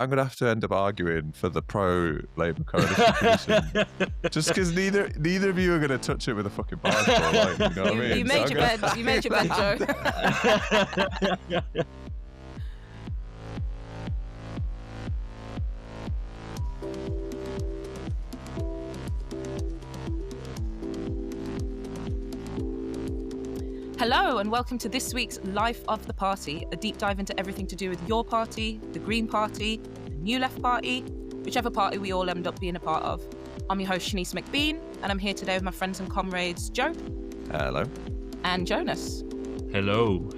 I'm going to have to end up arguing for the pro-Labour coalition position. Just because neither of you are going to touch it with a fucking basketball, like, you know what I mean? You made your bed. You made your bed, Joe. Hello and welcome to this week's Life of the Party, a deep dive into everything to do with your party, the Green Party, the New Left Party, whichever party we all end up being a part of. I'm your host, Shanice McBean, and I'm here today with my friends and comrades, Joe. Hello. And Jonas. Hello.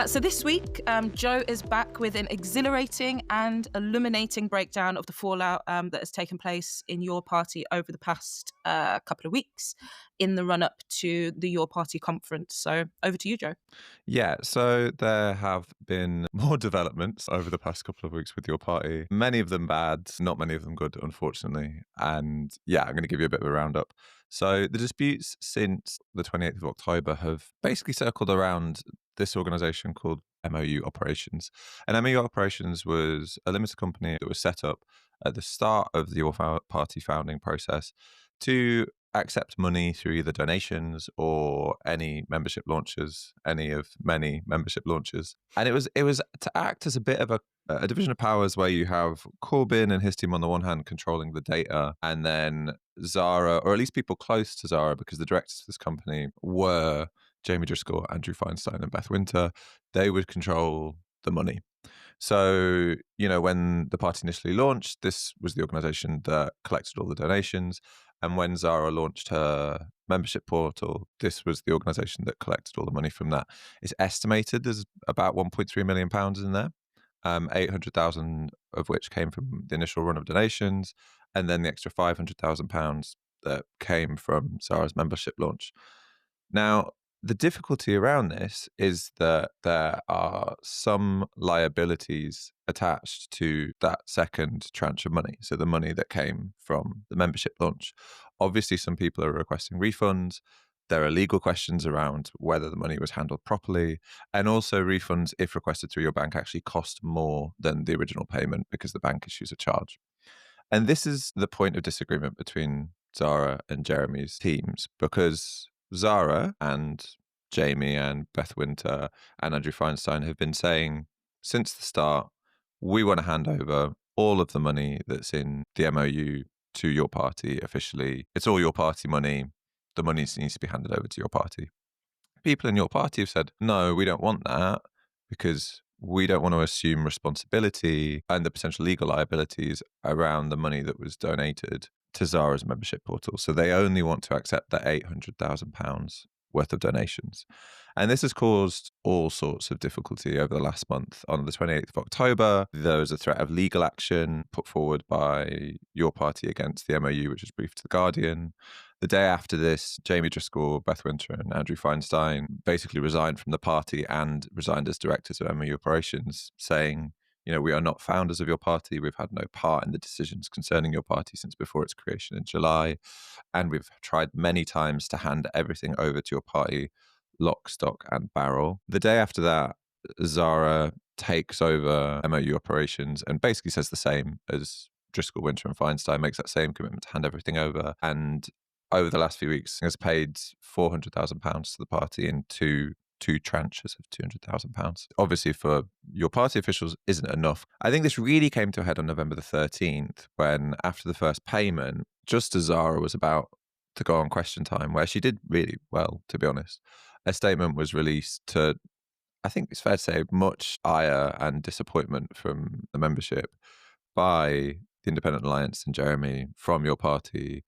So this week, Joe is back with an exhilarating and illuminating breakdown of the fallout that has taken place in your party over the past couple of weeks in the run-up to the Your Party conference. So over to you, Joe. Yeah, so there have been more developments over the past couple of weeks with your party. Many of them bad, not many of them good, unfortunately. And yeah, I'm going to give you a bit of a roundup. So the disputes since the 28th of October have basically circled around this organisation called MOU Operations. And MOU Operations was a limited company that was set up at the start of the Your Party founding process to accept money through either donations or any membership launches, any of many membership launches. And it was to act as a bit of a division of powers where you have Corbyn and his team on the one hand controlling the data, and then Zara, or at least people close to Zara, because the directors of this company were Jamie Driscoll, Andrew Feinstein, and Beth Winter. They would control the money. So, you know, when the party initially launched, this was the organisation that collected all the donations. And when Zara launched her membership portal, this was the organisation that collected all the money from that. It's estimated there's about £1.3 million in there, 800,000 of which came from the initial run of donations, and then the extra £500,000 that came from Zara's membership launch. Now, the difficulty around this is that there are some liabilities attached to that second tranche of money. So the money that came from the membership launch. Obviously, some people are requesting refunds. There are legal questions around whether the money was handled properly. And also refunds, if requested through your bank, actually cost more than the original payment because the bank issues a charge. And this is the point of disagreement between Zara and Jeremy's teams, because Zara and Jamie and Beth Winter and Andrew Feinstein have been saying since the start, we want to hand over all of the money that's in the MOU to your party officially. It's all your party money. The money needs to be handed over to your party. People in your party have said, no, we don't want that because we don't want to assume responsibility and the potential legal liabilities around the money that was donated to Zara's membership portal. So they only want to accept the £800,000 worth of donations. And this has caused all sorts of difficulty over the last month. On the 28th of October, there was a threat of legal action put forward by your party against the MOU, which was briefed to The Guardian. The day after this, Jamie Driscoll, Beth Winter and Andrew Feinstein basically resigned from the party and resigned as directors of MOU Operations, saying, you know, we are not founders of your party. We've had no part in the decisions concerning your party since before its creation in July. And we've tried many times to hand everything over to your party, lock, stock and barrel. The day after that, Zara takes over MOU Operations and basically says the same as Driscoll, Winter and Feinstein, makes that same commitment to hand everything over. And over the last few weeks has paid £400,000 to the party in two tranches of £200,000. Obviously, for your party officials, isn't enough. I think this really came to a head on November the 13th, when after the first payment, just as Zara was about to go on Question Time, where she did really well, to be honest, a statement was released to, I think it's fair to say, much ire and disappointment from the membership by the Independent Alliance and Jeremy from your party,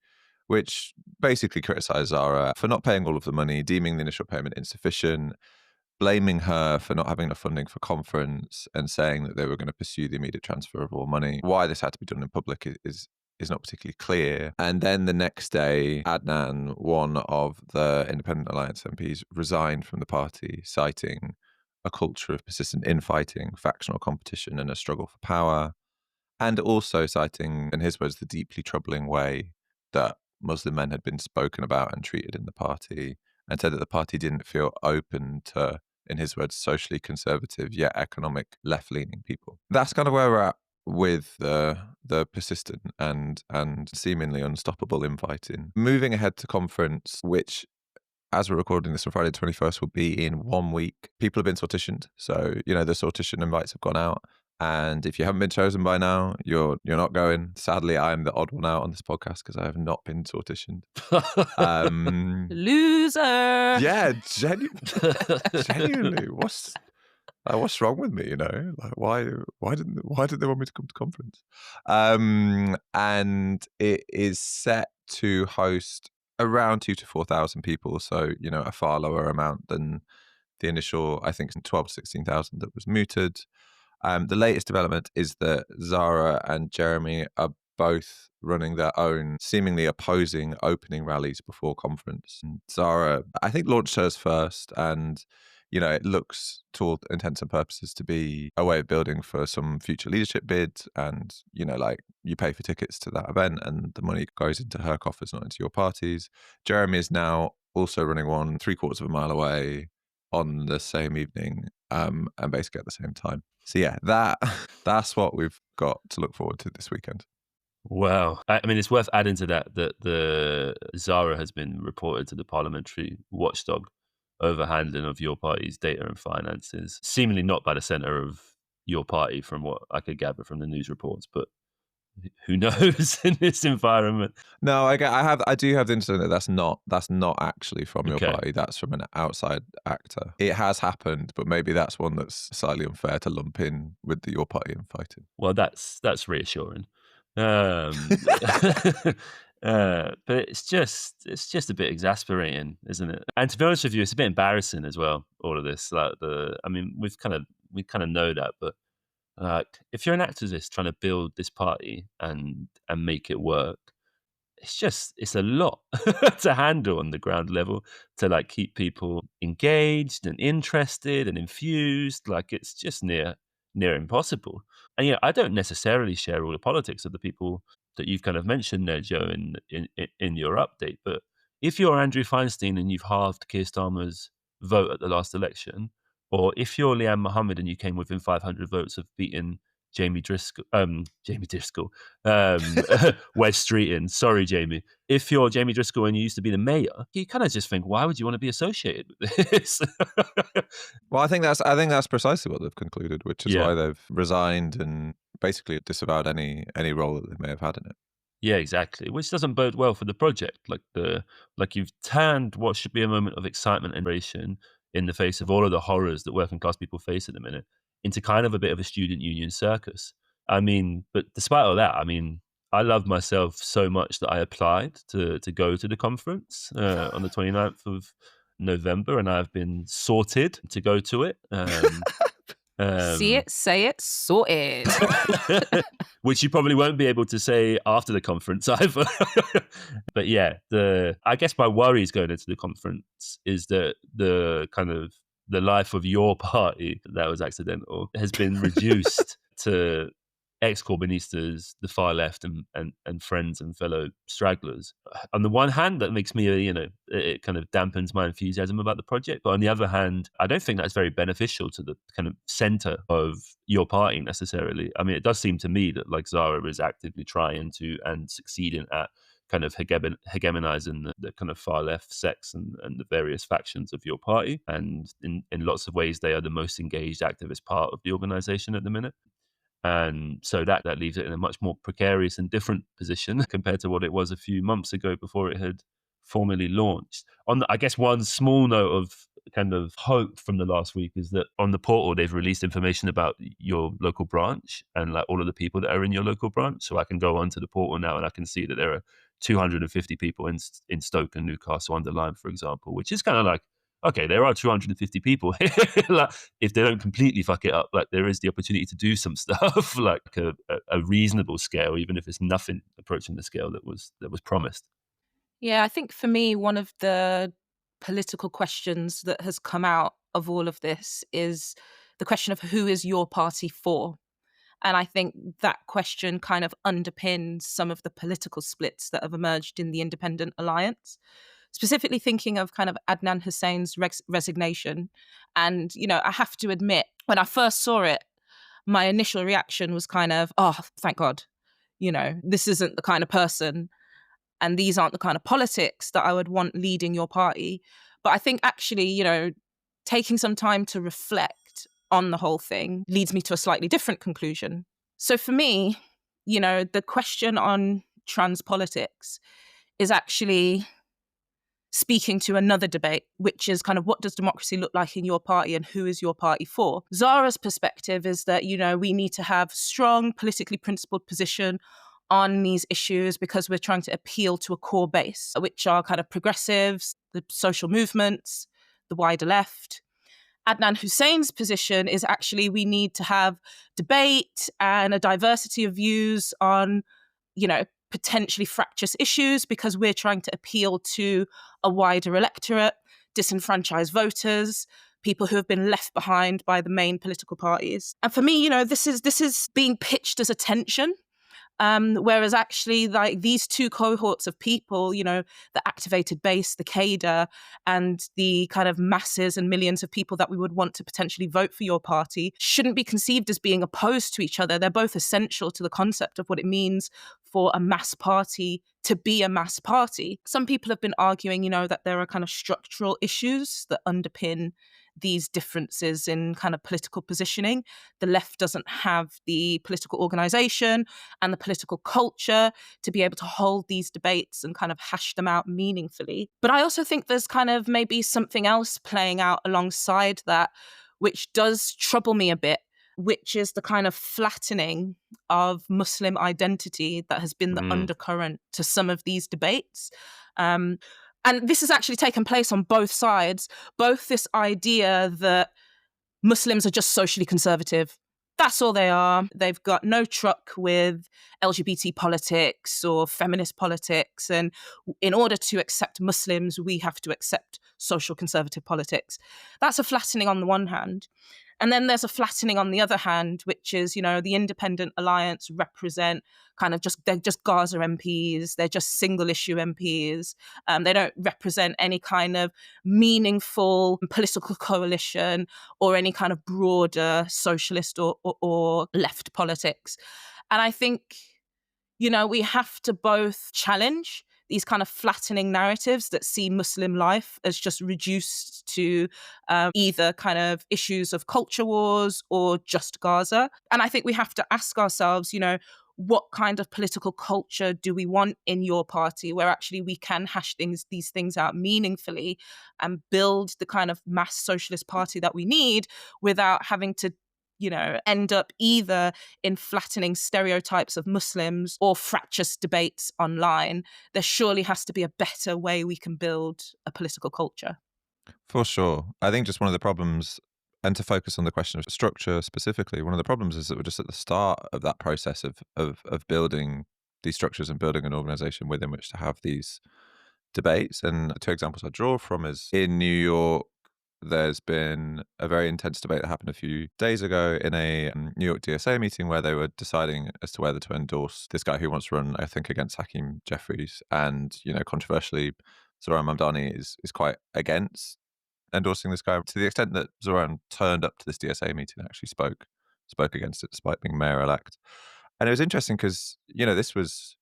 which basically criticised Zara for not paying all of the money, deeming the initial payment insufficient, blaming her for not having enough funding for conference, and saying that they were going to pursue the immediate transfer of all money. Why this had to be done in public is not particularly clear. And then the next day, Adnan, one of the Independent Alliance MPs, resigned from the party, citing a culture of persistent infighting, factional competition, and a struggle for power. And also citing, in his words, the deeply troubling way that Muslim men had been spoken about and treated in the party, and said that the party didn't feel open to, in his words, socially conservative yet economic left-leaning people. That's kind of where we're at with the persistent and seemingly unstoppable infighting. Moving ahead to conference, which, as we're recording this on Friday the 21st, will be in 1 week. People have been sortitioned. So, the sortition invites have gone out. And if you haven't been chosen by now, you're not going. Sadly, I am the odd one out on this podcast because I have not been sortitioned. Loser. Yeah, genuinely. What's wrong with me? Like why didn't they want me to come to conference? And it is set to host around 2,000 to 4,000 people. So a far lower amount than the initial, I think, 12 to 16,000 that was mooted. The latest development is that Zara and Jeremy are both running their own seemingly opposing opening rallies before conference. And Zara, I think, launched hers first, and it looks to all intents and purposes to be a way of building for some future leadership bid. And like, you pay for tickets to that event and the money goes into her coffers, not into your parties. Jeremy is now also running one 3/4 of a mile away on the same evening, and basically at the same time. So yeah, that's what we've got to look forward to this weekend. Wow. I mean, it's worth adding to that the Zara has been reported to the parliamentary watchdog over handling of your party's data and finances, seemingly not by the centre of your party, from what I could gather from the news reports, but who knows in this environment. No, I do have the incident that that's not actually from your Okay. party. That's from an outside actor. It has happened, but maybe that's one that's slightly unfair to lump in with your party infighting. Well, that's reassuring. But it's just a bit exasperating, isn't it? And to be honest with you, it's a bit embarrassing as well. All of this, we kind of know that, but if you're an activist trying to build this party and make it work, it's a lot to handle on the ground level to keep people engaged and interested and infused. It's just near impossible. And I don't necessarily share all the politics of the people that you've kind of mentioned there, Joe, in your update. But if you're Andrew Feinstein and you've halved Keir Starmer's vote at the last election, or if you're Liam Mohammed and you came within 500 votes of beating Jamie Driscoll, Wes Streeton. Sorry, Jamie. If you're Jamie Driscoll and you used to be the mayor, you kind of just think, why would you want to be associated with this? Well, I think that's precisely what they've concluded, which is why they've resigned and basically disavowed any role that they may have had in it. Yeah, exactly. Which doesn't bode well for the project. You've turned what should be a moment of excitement and celebration in the face of all of the horrors that working class people face at the minute into kind of a bit of a student union circus. I mean, but despite all that, I mean, I love myself so much that I applied to go to the conference on the 29th of November, and I've been sorted to go to it. See it, say it, sorted. Which you probably won't be able to say after the conference either. But yeah, I guess my worries going into the conference is that the life of your party, that was accidental, has been reduced to ex-Corbynistas, the far left, and friends and fellow stragglers. On the one hand, that makes me, it kind of dampens my enthusiasm about the project. But on the other hand, I don't think that's very beneficial to the kind of centre of your party necessarily. I mean, it does seem to me that Zara is actively trying to and succeeding at kind of hegemonizing the kind of far left sects and the various factions of your party. And in lots of ways, they are the most engaged activist part of the organisation at the minute. And so that leaves it in a much more precarious and different position compared to what it was a few months ago before it had formally launched. I guess one small note of kind of hope from the last week is that on the portal, they've released information about your local branch and all of the people that are in your local branch. So I can go onto the portal now and I can see that there are 250 people in Stoke and Newcastle under Lyme, for example, which is kind of okay, there are 250 people. If they don't completely fuck it up, there is the opportunity to do some stuff a reasonable scale, even if it's nothing approaching the scale that was promised. Yeah, I think for me, one of the political questions that has come out of all of this is the question of who is your party for? And I think that question kind of underpins some of the political splits that have emerged in the Independent Alliance. Specifically thinking of kind of Adnan Hussein's resignation. And, I have to admit, when I first saw it, my initial reaction was kind of, oh, thank God, this isn't the kind of person and these aren't the kind of politics that I would want leading your party. But I think actually, taking some time to reflect on the whole thing leads me to a slightly different conclusion. So for me, the question on trans politics is actually speaking to another debate, which is kind of what does democracy look like in your party and who is your party for? Zara's perspective is that, we need to have strong politically principled position on these issues because we're trying to appeal to a core base, which are kind of progressives, the social movements, the wider left. Adnan Hussein's position is actually we need to have debate and a diversity of views on, potentially fractious issues because we're trying to appeal to a wider electorate, disenfranchised voters, people who have been left behind by the main political parties. And for me, this is being pitched as a tension. Whereas actually, like these two cohorts of people, the activated base, the cadre, and the kind of masses and millions of people that we would want to potentially vote for your party shouldn't be conceived as being opposed to each other. They're both essential to the concept of what it means for a mass party to be a mass party. Some people have been arguing, that there are kind of structural issues that underpin these differences in kind of political positioning. The left doesn't have the political organization and the political culture to be able to hold these debates and kind of hash them out meaningfully. But I also think there's kind of maybe something else playing out alongside that, which does trouble me a bit, which is the kind of flattening of Muslim identity that has been the undercurrent to some of these debates. And this has actually taken place on both sides, both this idea that Muslims are just socially conservative. That's all they are. They've got no truck with LGBT politics or feminist politics. And in order to accept Muslims, we have to accept social conservative politics. That's a flattening on the one hand. And then there's a flattening on the other hand, which is, the Independent Alliance represent they're just Gaza MPs. They're just single issue MPs. They don't represent any kind of meaningful political coalition or any kind of broader socialist or left politics. And I think, we have to both challenge these kind of flattening narratives that see Muslim life as just reduced to either kind of issues of culture wars or just Gaza. And I think we have to ask ourselves, what kind of political culture do we want in your party where actually we can hash these things out meaningfully and build the kind of mass socialist party that we need without having to end up either in flattening stereotypes of Muslims or fractious debates online. There surely has to be a better way we can build a political culture. For sure. I think just one of the problems, and to focus on the question of structure specifically, one of the problems is that we're just at the start of that process of building these structures and building an organization within which to have these debates. And two examples I draw from is in New York, there's been a very intense debate that happened a few days ago in a New York DSA meeting where they were deciding as to whether to endorse this guy who wants to run, I think, against Hakeem Jeffries. And, controversially, Zoran Mamdani is quite against endorsing this guy to the extent that Zoran turned up to this DSA meeting and actually spoke against it despite being mayor-elect. And it was interesting because, this was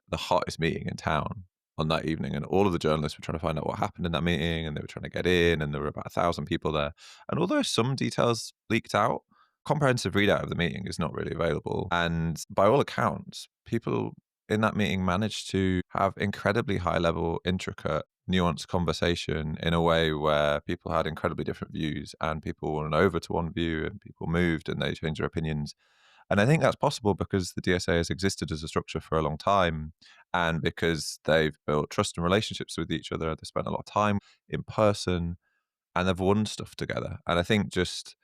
the hottest meeting in town on that evening, and all of the journalists were trying to find out what happened in that meeting, and they were trying to get in, and there were about 1,000 people there. And although some details leaked out, comprehensive readout of the meeting is not really available. And by all accounts, people in that meeting managed to have incredibly high-level, intricate, nuanced conversation in a way where people had incredibly different views, and people won over to one view, and people moved and they changed their opinions. And I think that's possible because the DSA has existed as a structure for a long time, and because they've built trust and relationships with each other. They spent a lot of time in person, and they've won stuff together. And I think just,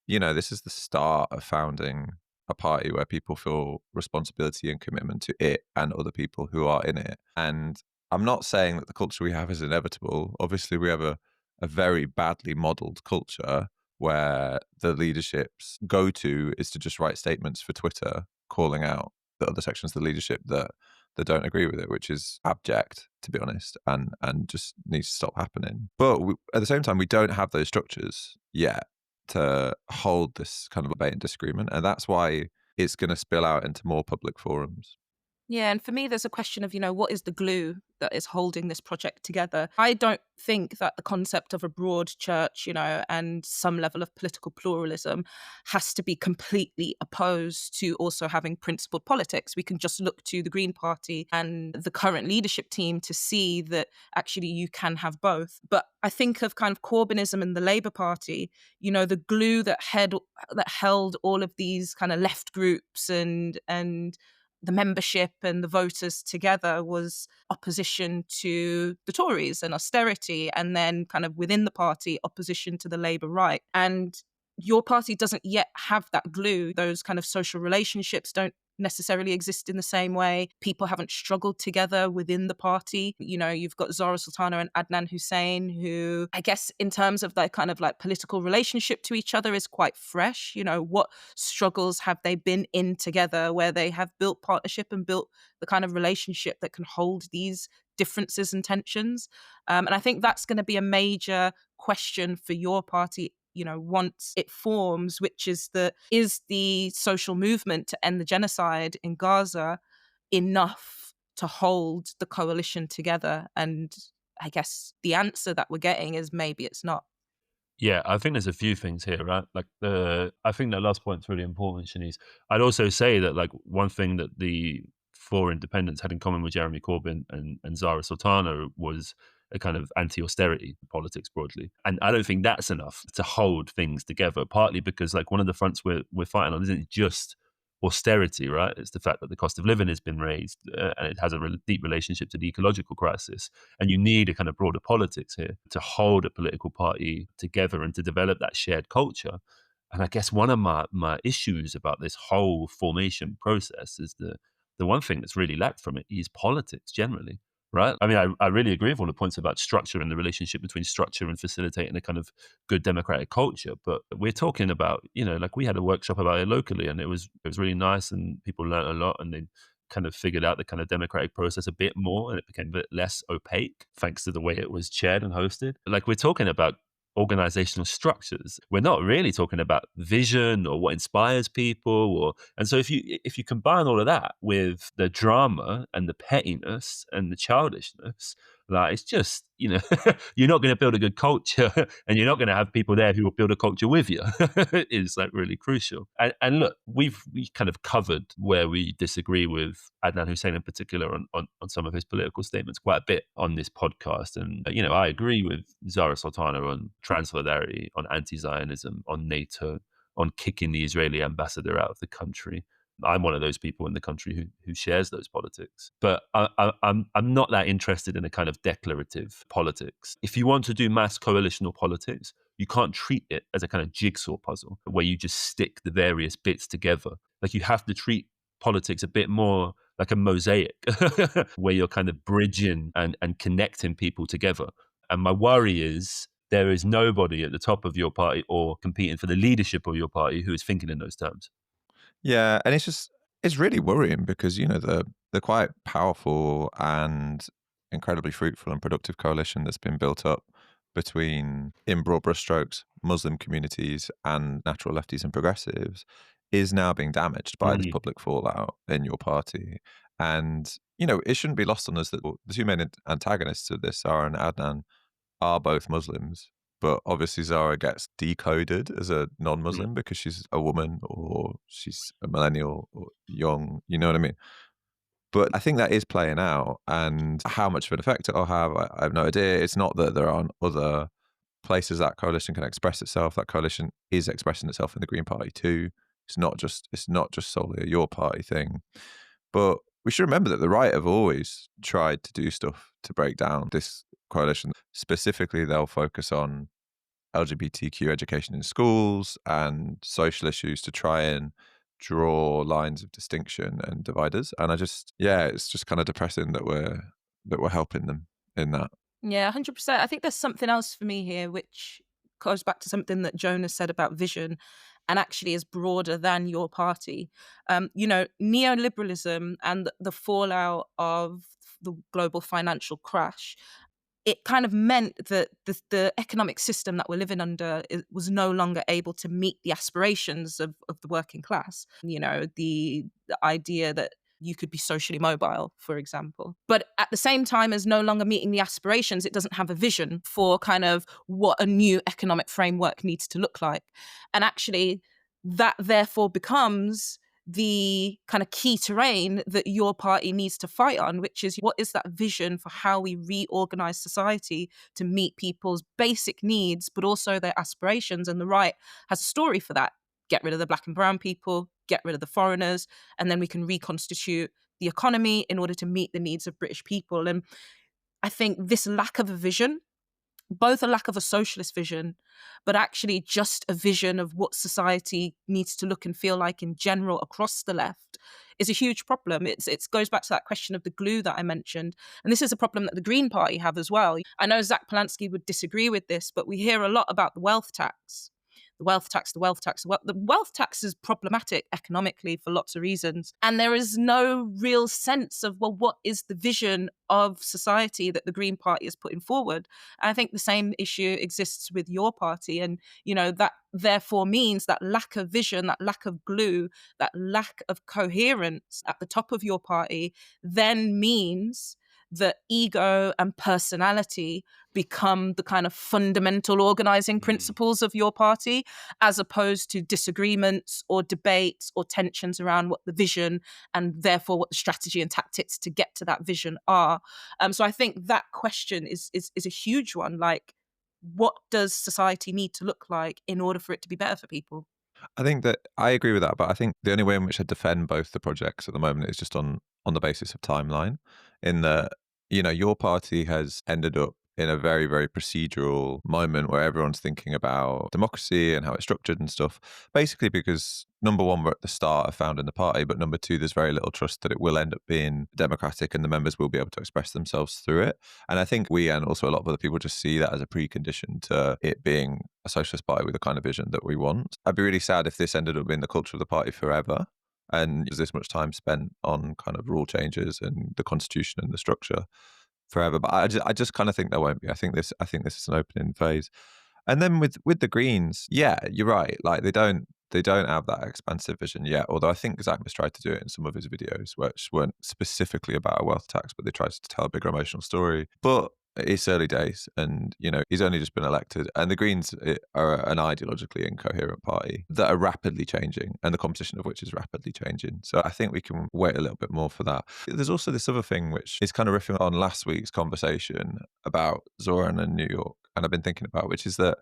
this is the start of founding a party where people feel responsibility and commitment to it and other people who are in it. And I'm not saying that the culture we have is inevitable. Obviously, we have a very badly modeled culture where the leadership's go-to is to just write statements for Twitter calling out the other sections of the leadership that don't agree with it, which is abject, to be honest, and just needs to stop happening. But at the same time, we don't have those structures yet. to hold this kind of debate and disagreement. And that's why it's going to spill out into more public forums. Yeah, and for me, there's a question of, what is the glue that is holding this project together? I don't think that the concept of a broad church, and some level of political pluralism has to be completely opposed to also having principled politics. We can just look to the Green Party and the current leadership team to see that actually you can have both. But I think of kind of Corbynism and the Labour Party, the glue that held all of these kind of left groups and the membership and the voters together was opposition to the Tories and austerity, and then kind of within the party, opposition to the Labour right. And your party doesn't yet have that glue. Those kind of social relationships don't necessarily exist in the same way. People haven't struggled together within the party. You've got Zara Sultana and Adnan Hussein, who I guess in terms of their kind of like political relationship to each other is quite fresh. What struggles have they been in together where they have built partnership and built the kind of relationship that can hold these differences and tensions? And I think that's going to be a major question for your party once it forms, which is the social movement to end the genocide in Gaza enough to hold the coalition together? And I guess the answer that we're getting is maybe it's not. Yeah, I think there's a few things here, right? Like I think that last point's really important, Shanice. I'd also say that like one thing that the four independents had in common with Jeremy Corbyn and Zara Sultana was a kind of anti-austerity politics broadly. And I don't think that's enough to hold things together, partly because like one of the fronts we're fighting on isn't just austerity, right? It's the fact that the cost of living has been raised and it has a deep relationship to the ecological crisis. And you need a kind of broader politics here to hold a political party together and to develop that shared culture. And I guess one of my issues about this whole formation process is the one thing that's really lacked from it is politics generally, right? I mean, I really agree with all the points about structure and the relationship between structure and facilitating a kind of good democratic culture. But we're talking about, like we had a workshop about it locally and it was really nice and people learned a lot and they kind of figured out the kind of democratic process a bit more and it became a bit less opaque thanks to the way it was chaired and hosted. Like we're talking about organizational structures. We're not really talking about vision or what inspires people and so if you combine all of that with the drama and the pettiness and the childishness, like it's just, you're not going to build a good culture and you're not going to have people there who will build a culture with you. It's like really crucial. And look, we kind of covered where we disagree with Adnan Hussein in particular on some of his political statements quite a bit on this podcast. And, I agree with Zara Sultana on trans solidarity, on anti-Zionism, on NATO, on kicking the Israeli ambassador out of the country. I'm one of those people in the country who shares those politics. But I'm not that interested in a kind of declarative politics. If you want to do mass coalitional politics, you can't treat it as a kind of jigsaw puzzle where you just stick the various bits together. Like you have to treat politics a bit more like a mosaic where you're kind of bridging and connecting people together. And my worry is there is nobody at the top of your party or competing for the leadership of your party who is thinking in those terms. Yeah, and it's really worrying because the quite powerful and incredibly fruitful and productive coalition that's been built up between, in broad brushstrokes, Muslim communities and natural lefties and progressives is now being damaged by this public fallout in your party. And it shouldn't be lost on us that the two main antagonists of this, Zara and Adnan, are both Muslims. But obviously Zara gets decoded as a non-Muslim because she's a woman or she's a millennial or young, you know what I mean? But I think that is playing out, and how much of an effect it'll have, I have no idea. It's not that there aren't other places that coalition can express itself. That coalition is expressing itself in the Green Party too. It's not just solely a your party thing. But we should remember that the right have always tried to do stuff to break down this coalition. Specifically, they'll focus on LGBTQ education in schools and social issues to try and draw lines of distinction and dividers. And it's just kind of depressing that we're helping them in that. Yeah, 100%. I think there's something else for me here, which goes back to something that Jonas said about vision and actually is broader than your party. Neoliberalism and the fallout of the global financial crash it kind of meant that the economic system that we're living under was no longer able to meet the aspirations of the working class. You know, the idea that you could be socially mobile, for example. But at the same time as no longer meeting the aspirations, it doesn't have a vision for kind of what a new economic framework needs to look like. And actually, that therefore becomes the kind of key terrain that your party needs to fight on, which is what is that vision for how we reorganize society to meet people's basic needs, but also their aspirations. And the right has a story for that. Get rid of the black and brown people, get rid of the foreigners, and then we can reconstitute the economy in order to meet the needs of British people. And I think this lack of a vision, both a lack of a socialist vision, but actually just a vision of what society needs to look and feel like in general across the left, is a huge problem. It goes back to that question of the glue that I mentioned. And this is a problem that the Green Party have as well. I know Zach Polanski would disagree with this, but we hear a lot about the wealth tax. The wealth tax, the wealth tax. The wealth tax is problematic economically for lots of reasons. And there is no real sense of, well, what is the vision of society that the Green Party is putting forward? And I think the same issue exists with your party. And, you know, that therefore means that lack of vision, that lack of glue, that lack of coherence at the top of your party then means that ego and personality become the kind of fundamental organizing principles of your party, as opposed to disagreements or debates or tensions around what the vision and therefore what the strategy and tactics to get to that vision are. So I think that question is a huge one. Like, what does society need to look like in order for it to be better for people? I think that I agree with that, but I think the only way in which I defend both the projects at the moment is just on the basis of timeline. In that, you know, your party has ended up in a very, very procedural moment where everyone's thinking about democracy and how it's structured and stuff. Basically, because number one, we're at the start of founding the party, but number two, there's very little trust that it will end up being democratic and the members will be able to express themselves through it. And I think we and also a lot of other people just see that as a precondition to it being a socialist party with the kind of vision that we want. I'd be really sad if this ended up being the culture of the party forever and there's this much time spent on kind of rule changes and the constitution and the structure forever. But I just kind of think there won't be. I think this is an opening phase. And then with the Greens, yeah, you're right. Like they don't have that expansive vision yet. Although I think Zach has tried to do it in some of his videos, which weren't specifically about a wealth tax, but they tried to tell a bigger emotional story. But it's early days, and you know he's only just been elected, and the Greens are an ideologically incoherent party that are rapidly changing, and the composition of which is rapidly changing. So I think we can wait a little bit more for that. There's also this other thing which is kind of riffing on last week's conversation about Zoran and New York, and I've been thinking about, which is that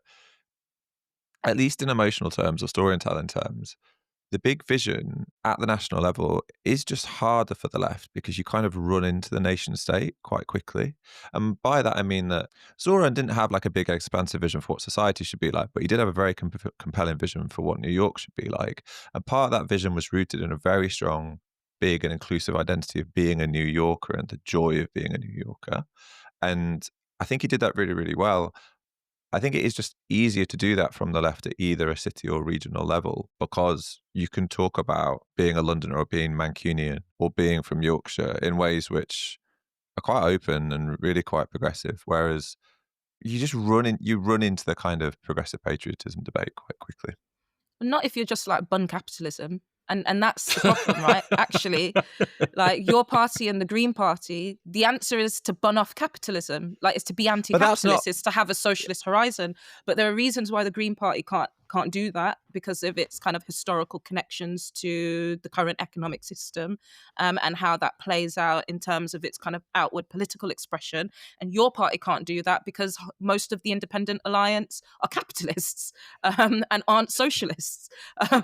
at least in emotional terms or storytelling terms, the big vision at the national level is just harder for the left because you kind of run into the nation state quite quickly. And by that, I mean that Zoran didn't have like a big expansive vision for what society should be like, but he did have a very compelling vision for what New York should be like. And part of that vision was rooted in a very strong, big and inclusive identity of being a New Yorker and the joy of being a New Yorker. And I think he did that really, really well. I think it is just easier to do that from the left at either a city or regional level because you can talk about being a Londoner or being Mancunian or being from Yorkshire in ways which are quite open and really quite progressive. Whereas you just run into the kind of progressive patriotism debate quite quickly. Not if you're just like bun capitalism. And that's the problem, right? Actually, like your party and the Green Party, the answer is to bun off capitalism. Like it's to be anti-capitalist, it's to have a socialist horizon. But there are reasons why the Green Party can't do that because of its kind of historical connections to the current economic system and how that plays out in terms of its kind of outward political expression. And your party can't do that because most of the Independent Alliance are capitalists and aren't socialists.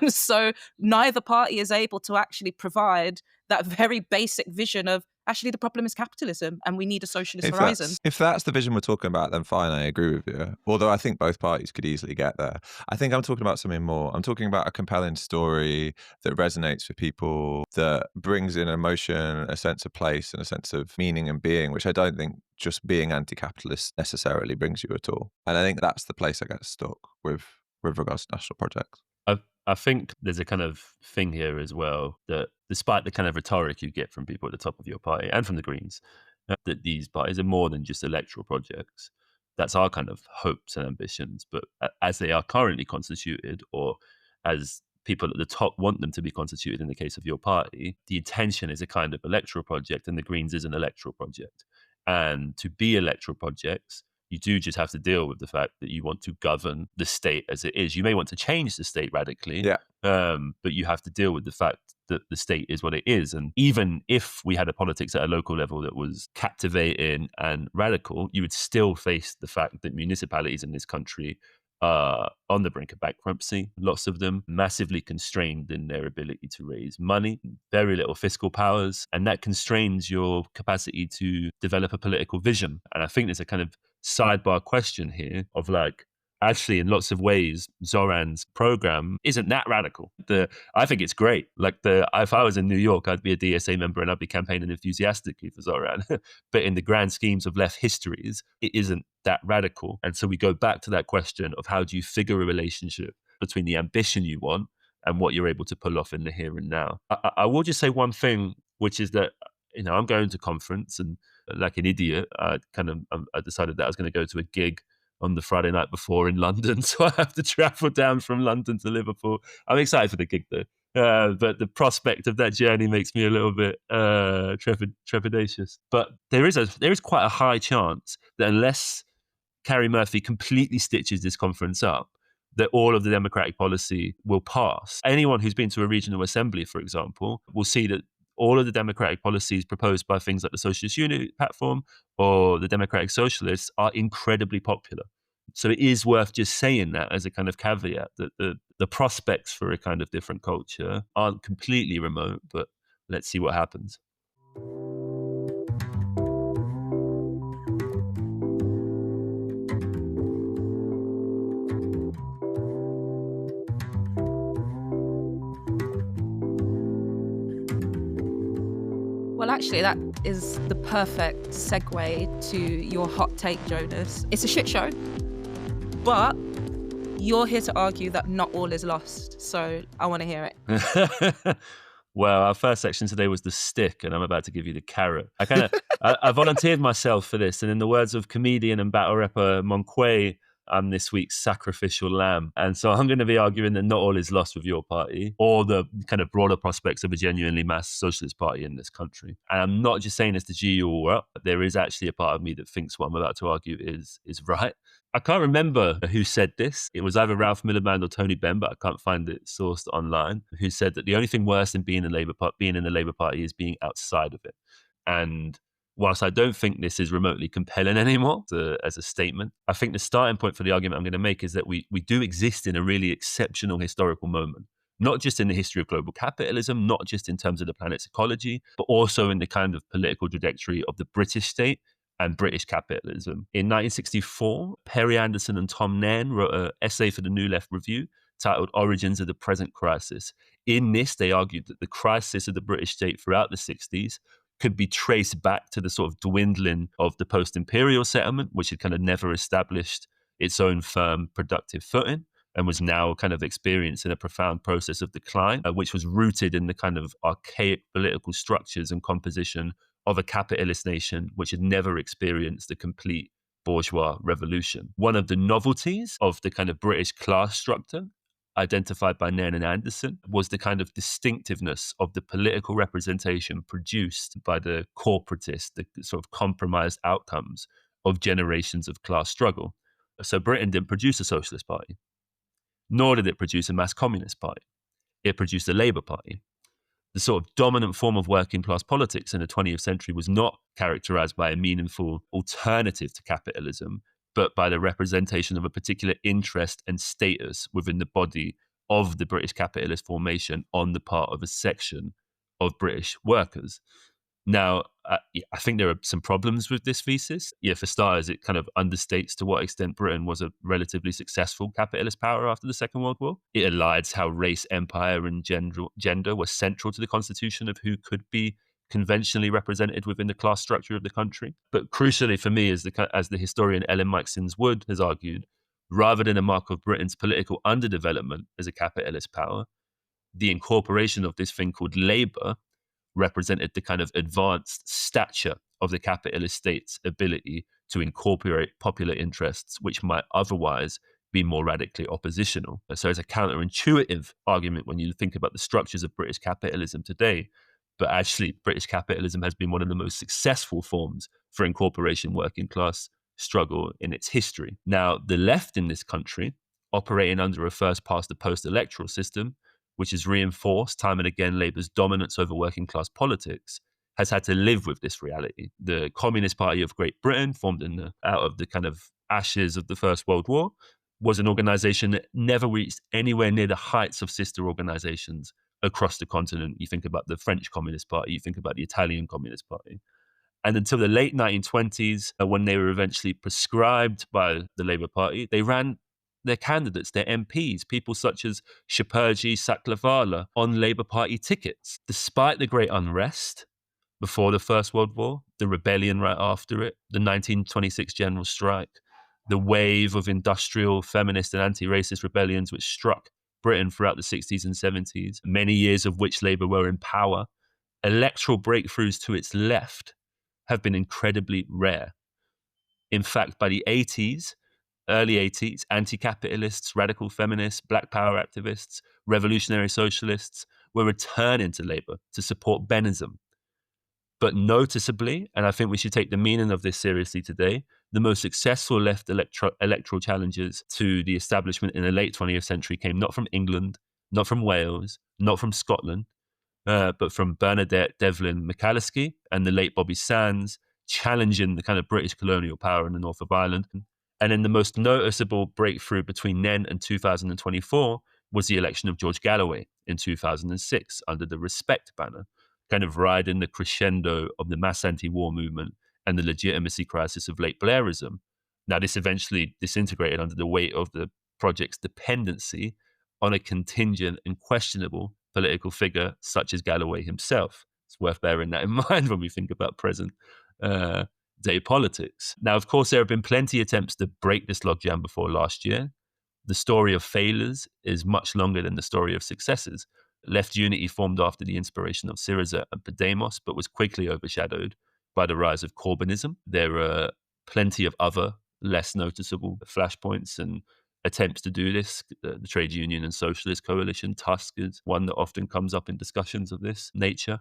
So neither party is able to actually provide that very basic vision of actually the problem is capitalism and we need a socialist horizon. If that's the vision we're talking about, then fine, I agree with you. Although I think both parties could easily get there. I think I'm talking about something more. I'm talking about a compelling story that resonates with people, that brings in emotion, a sense of place and a sense of meaning and being, which I don't think just being anti-capitalist necessarily brings you at all. And I think that's the place I get stuck with regards to national projects. I think there's a kind of thing here as well that despite the kind of rhetoric you get from people at the top of your party and from the Greens, that these parties are more than just electoral projects. That's our kind of hopes and ambitions. But as they are currently constituted, or as people at the top want them to be constituted in the case of your party, the intention is a kind of electoral project, and the Greens is an electoral project. And to be electoral projects, you do just have to deal with the fact that you want to govern the state as it is. You may want to change the state radically, but you have to deal with the fact that the state is what it is. And even if we had a politics at a local level that was captivating and radical, you would still face the fact that municipalities in this country are on the brink of bankruptcy, lots of them massively constrained in their ability to raise money, very little fiscal powers, and that constrains your capacity to develop a political vision. And I think there's a kind of sidebar question here of like, actually, in lots of ways, Zoran's program isn't that radical. I think it's great. Like if I was in New York, I'd be a DSA member and I'd be campaigning enthusiastically for Zoran. But in the grand schemes of left histories, it isn't that radical. And so we go back to that question of how do you figure a relationship between the ambition you want and what you're able to pull off in the here and now. I will just say one thing, which is that, I'm going to conference, and like an idiot, I decided that I was going to go to a gig on the Friday night before in London. So I have to travel down from London to Liverpool. I'm excited for the gig though. But the prospect of that journey makes me a little bit trepidatious. But there is quite a high chance that unless Carrie Murphy completely stitches this conference up, that all of the democratic policy will pass. Anyone who's been to a regional assembly, for example, will see that all of the democratic policies proposed by things like the Socialist Unity platform or the Democratic Socialists are incredibly popular. So it is worth just saying that as a kind of caveat, that the prospects for a kind of different culture aren't completely remote, but let's see what happens. Well, actually, that is the perfect segue to your hot take, Jonas. It's a shit show, but you're here to argue that not all is lost. So I want to hear it. Well, our first section today was the stick, and I'm about to give you the carrot. I volunteered myself for this, and in the words of comedian and battle rapper Monquay, I'm this week's sacrificial lamb. And so I'm going to be arguing that not all is lost with your party or the kind of broader prospects of a genuinely mass socialist party in this country. And I'm not just saying this to G you all up. There is actually a part of me that thinks what I'm about to argue is right. I can't remember who said this. It was either Ralph Miliband or Tony Benn, but I can't find it sourced online, who said that the only thing worse than being in the Labour Party is being outside of it. And whilst I don't think this is remotely compelling anymore as a statement, I think the starting point for the argument I'm going to make is that we do exist in a really exceptional historical moment, not just in the history of global capitalism, not just in terms of the planet's ecology, but also in the kind of political trajectory of the British state and British capitalism. In 1964, Perry Anderson and Tom Nairn wrote an essay for the New Left Review titled Origins of the Present Crisis. In this, they argued that the crisis of the British state throughout the 60s could be traced back to the sort of dwindling of the post-imperial settlement, which had kind of never established its own firm productive footing and was now kind of experiencing a profound process of decline, which was rooted in the kind of archaic political structures and composition of a capitalist nation which had never experienced a complete bourgeois revolution. One of the novelties of the kind of British class structure identified by Nairn and Anderson was the kind of distinctiveness of the political representation produced by the corporatist, the sort of compromised outcomes of generations of class struggle. So Britain didn't produce a socialist party, nor did it produce a mass communist party. It produced a Labour Party. The sort of dominant form of working class politics in the 20th century was not characterized by a meaningful alternative to capitalism, but by the representation of a particular interest and status within the body of the British capitalist formation on the part of a section of British workers. Now, I think there are some problems with this thesis. Yeah, for starters, it kind of understates to what extent Britain was a relatively successful capitalist power after the Second World War. It elides how race, empire, and gender were central to the constitution of who could be conventionally represented within the class structure of the country. But crucially for me, as the historian Ellen Maxins Wood has argued, rather than a mark of Britain's political underdevelopment as a capitalist power, the incorporation of this thing called labour represented the kind of advanced stature of the capitalist state's ability to incorporate popular interests which might otherwise be more radically oppositional. So it's a counterintuitive argument when you think about the structures of British capitalism today. But actually, British capitalism has been one of the most successful forms for incorporation working class struggle in its history. Now, the left in this country, operating under a first past the post electoral system, which has reinforced time and again Labour's dominance over working class politics, has had to live with this reality. The Communist Party of Great Britain, formed out of the kind of ashes of the First World War, was an organisation that never reached anywhere near the heights of sister organisations across the continent. You think about the French Communist Party, you think about the Italian Communist Party. And until the late 1920s, when they were eventually proscribed by the Labour Party, they ran their candidates, their MPs, people such as Shaperji Saklavala, on Labour Party tickets. Despite the great unrest before the First World War, the rebellion right after it, the 1926 general strike, the wave of industrial, feminist and anti-racist rebellions which struck Britain throughout the 60s and 70s, many years of which Labour were in power, electoral breakthroughs to its left have been incredibly rare. In fact, by the 80s, early 80s, anti-capitalists, radical feminists, black power activists, revolutionary socialists were returning to Labour to support Bennism. But noticeably, and I think we should take the meaning of this seriously today, the most successful left electoral challenges to the establishment in the late 20th century came not from England, not from Wales, not from Scotland, but from Bernadette Devlin McAlliskey and the late Bobby Sands, challenging the kind of British colonial power in the north of Ireland. And then the most noticeable breakthrough between then and 2024 was the election of George Galloway in 2006 under the Respect banner, kind of riding the crescendo of the mass anti-war movement and the legitimacy crisis of late Blairism. Now, this eventually disintegrated under the weight of the project's dependency on a contingent and questionable political figure such as Galloway himself. It's worth bearing that in mind when we think about present day politics. Now, of course, there have been plenty of attempts to break this logjam before last year. The story of failures is much longer than the story of successes. Left unity formed after the inspiration of Syriza and Podemos, but was quickly overshadowed by the rise of Corbynism. There are plenty of other less noticeable flashpoints and attempts to do this. The Trade Union and Socialist Coalition, Tusk, is one that often comes up in discussions of this nature.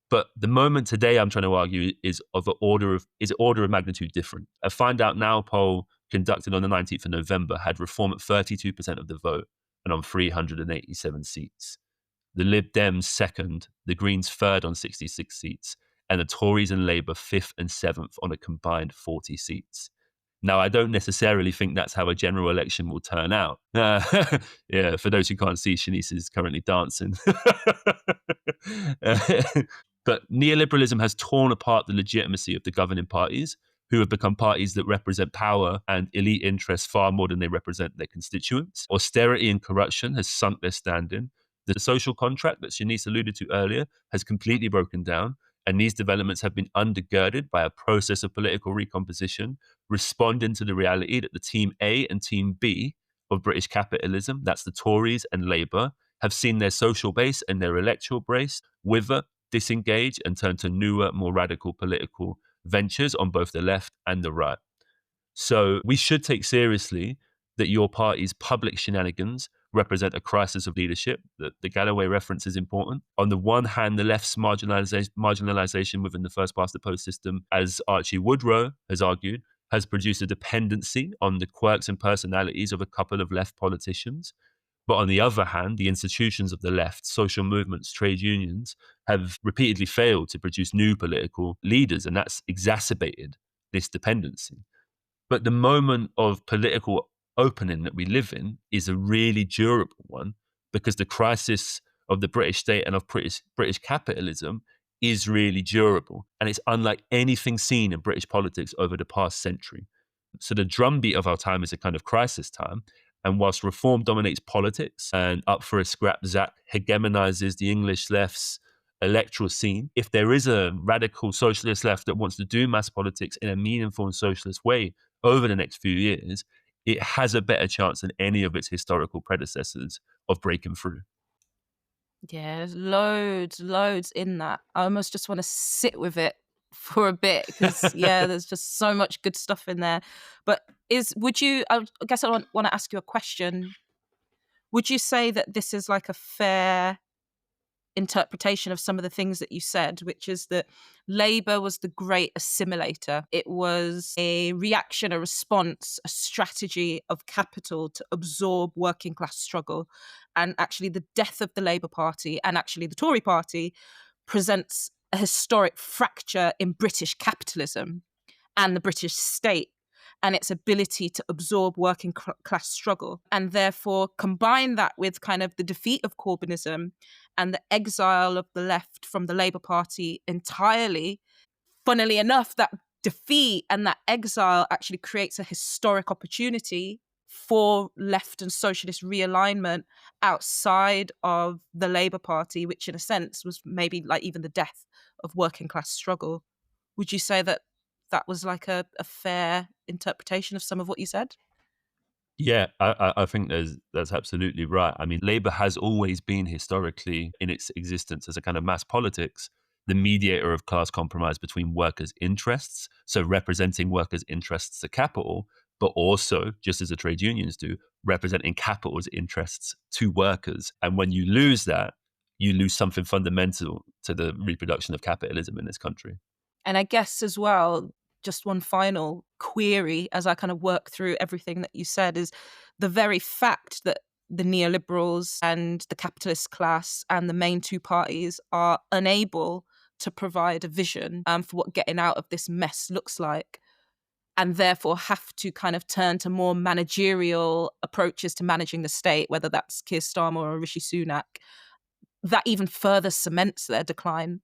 But the moment today I'm trying to argue is order of magnitude different. A Find Out Now poll conducted on the 19th of November had Reform at 32% of the vote and on 387 seats. The Lib Dems second, the Greens third on 66 seats, and the Tories and Labour fifth and seventh on a combined 40 seats. Now, I don't necessarily think that's how a general election will turn out. Yeah, for those who can't see, Shanice is currently dancing. But neoliberalism has torn apart the legitimacy of the governing parties, who have become parties that represent power and elite interests far more than they represent their constituents. Austerity and corruption has sunk their standing. The social contract that Shanice alluded to earlier has completely broken down, and these developments have been undergirded by a process of political recomposition, responding to the reality that the Team A and Team B of British capitalism, that's the Tories and Labour, have seen their social base and their electoral base wither, disengage, and turn to newer, more radical political ventures on both the left and the right. So we should take seriously that your party's public shenanigans represent a crisis of leadership. The Galloway reference is important. On the one hand, the left's marginalization within the first past the post system, as Archie Woodrow has argued, has produced a dependency on the quirks and personalities of a couple of left politicians. But on the other hand, the institutions of the left, social movements, trade unions, have repeatedly failed to produce new political leaders, and that's exacerbated this dependency. But the moment of political opening that we live in is a really durable one, because the crisis of the British state and of British capitalism is really durable, and it's unlike anything seen in British politics over the past century. So the drumbeat of our time is a kind of crisis time, and whilst reform dominates politics and Up for a Scrap Zach hegemonizes the English left's electoral scene, if there is a radical socialist left that wants to do mass politics in a meaningful and socialist way over the next few years, it has a better chance than any of its historical predecessors of breaking through. Yeah, there's loads in that. I almost just want to sit with it for a bit, because there's just so much good stuff in there. But I guess I want to ask you a question. Would you say that this is like a fair interpretation of some of the things that you said, which is that Labour was the great assimilator? It was a reaction, a response, a strategy of capital to absorb working class struggle. And actually the death of the Labour Party and actually the Tory Party presents a historic fracture in British capitalism and the British state and its ability to absorb working class struggle. And therefore combine that with kind of the defeat of Corbynism and the exile of the left from the Labour Party entirely. Funnily enough, that defeat and that exile actually creates a historic opportunity for left and socialist realignment outside of the Labour Party, which in a sense was maybe like even the death of working class struggle. Would you say that that was like a fair interpretation of some of what you said? Yeah, I think that's absolutely right. I mean, Labour has always been historically, in its existence as a kind of mass politics, the mediator of class compromise between workers' interests, so representing workers' interests to capital, but also, just as the trade unions do, representing capital's interests to workers. And when you lose that, you lose something fundamental to the reproduction of capitalism in this country. And I guess as well, just one final query as I kind of work through everything that you said is the very fact that the neoliberals and the capitalist class and the main two parties are unable to provide a vision for what getting out of this mess looks like, and therefore have to kind of turn to more managerial approaches to managing the state, whether that's Keir Starmer or Rishi Sunak, that even further cements their decline.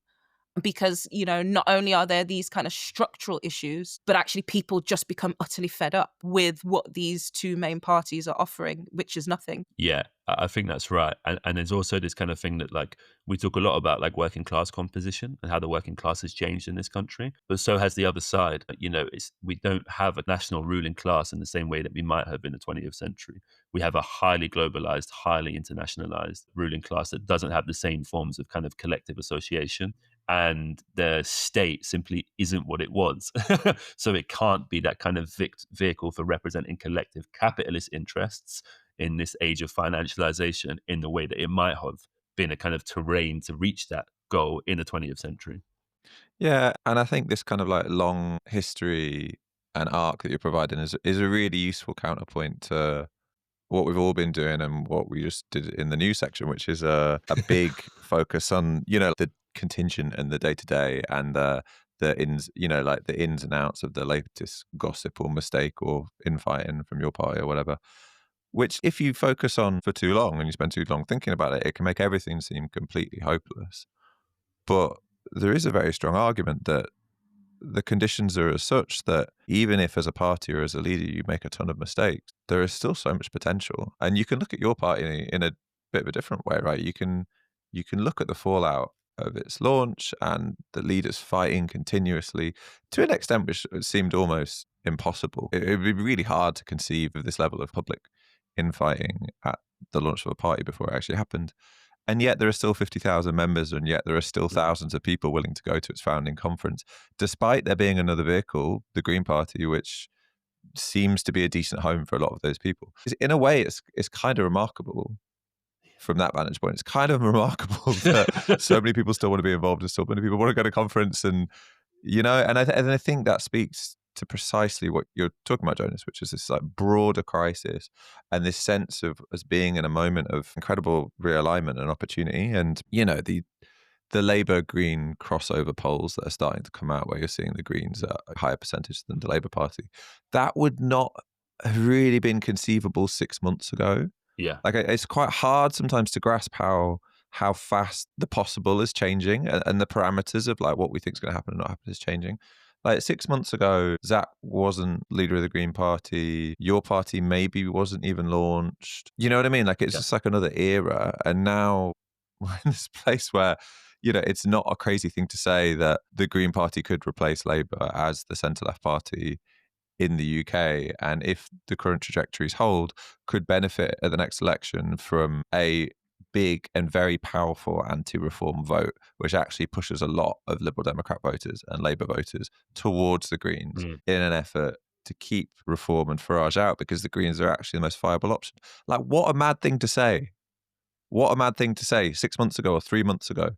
Because, not only are there these kind of structural issues, but actually people just become utterly fed up with what these two main parties are offering, which is nothing. Yeah, I think that's right. And there's also this kind of thing that, like, we talk a lot about, like, working class composition and how the working class has changed in this country. But so has the other side. We don't have a national ruling class in the same way that we might have in the 20th century. We have a highly globalized, highly internationalized ruling class that doesn't have the same forms of kind of collective association. And the state simply isn't what it was. So it can't be that kind of vehicle for representing collective capitalist interests in this age of financialization in the way that it might have been a kind of terrain to reach that goal in the 20th century. Yeah, and I think this kind of like long history and arc that you're providing is a really useful counterpoint to what we've all been doing and what we just did in the news section, which is a big focus on, the contingent and the day-to-day and the ins, like the ins and outs of the latest gossip or mistake or infighting from your party or whatever, which if you focus on for too long and you spend too long thinking about it, it can make everything seem completely hopeless. But there is a very strong argument that the conditions are as such that even if as a party or as a leader you make a ton of mistakes, there is still so much potential. And you can look at your party in a bit of a different way, right? You can look at the fallout of its launch and the leaders fighting continuously to an extent which seemed almost impossible. It would be really hard to conceive of this level of public infighting at the launch of a party before it actually happened. And yet there are still 50,000 members, and yet there are still thousands of people willing to go to its founding conference, despite there being another vehicle, the Green Party, which seems to be a decent home for a lot of those people. In a way, it's kind of remarkable from that vantage point. It's kind of remarkable that so many people still want to be involved and so many people want to go to conference. And, and I think that speaks to precisely what you're talking about, Jonas, which is this like broader crisis and this sense of us being in a moment of incredible realignment and opportunity. And, the Labour Green crossover polls that are starting to come out where you're seeing the Greens at a higher percentage than the Labour Party, that would not have really been conceivable 6 months ago. Yeah. Like it's quite hard sometimes to grasp how fast the possible is changing and the parameters of like what we think is going to happen and not happen is changing. Like 6 months ago, Zach wasn't leader of the Green Party. Your party maybe wasn't even launched. You know what I mean? Like it's just like another era. And now we're in this place where, it's not a crazy thing to say that the Green Party could replace Labour as the centre-left party in the UK. And if the current trajectories hold, could benefit at the next election from big and very powerful anti-reform vote, which actually pushes a lot of Liberal Democrat voters and Labour voters towards the Greens in an effort to keep Reform and Farage out, because the Greens are actually the most viable option. Like, what a mad thing to say. What a mad thing to say 6 months ago or 3 months ago.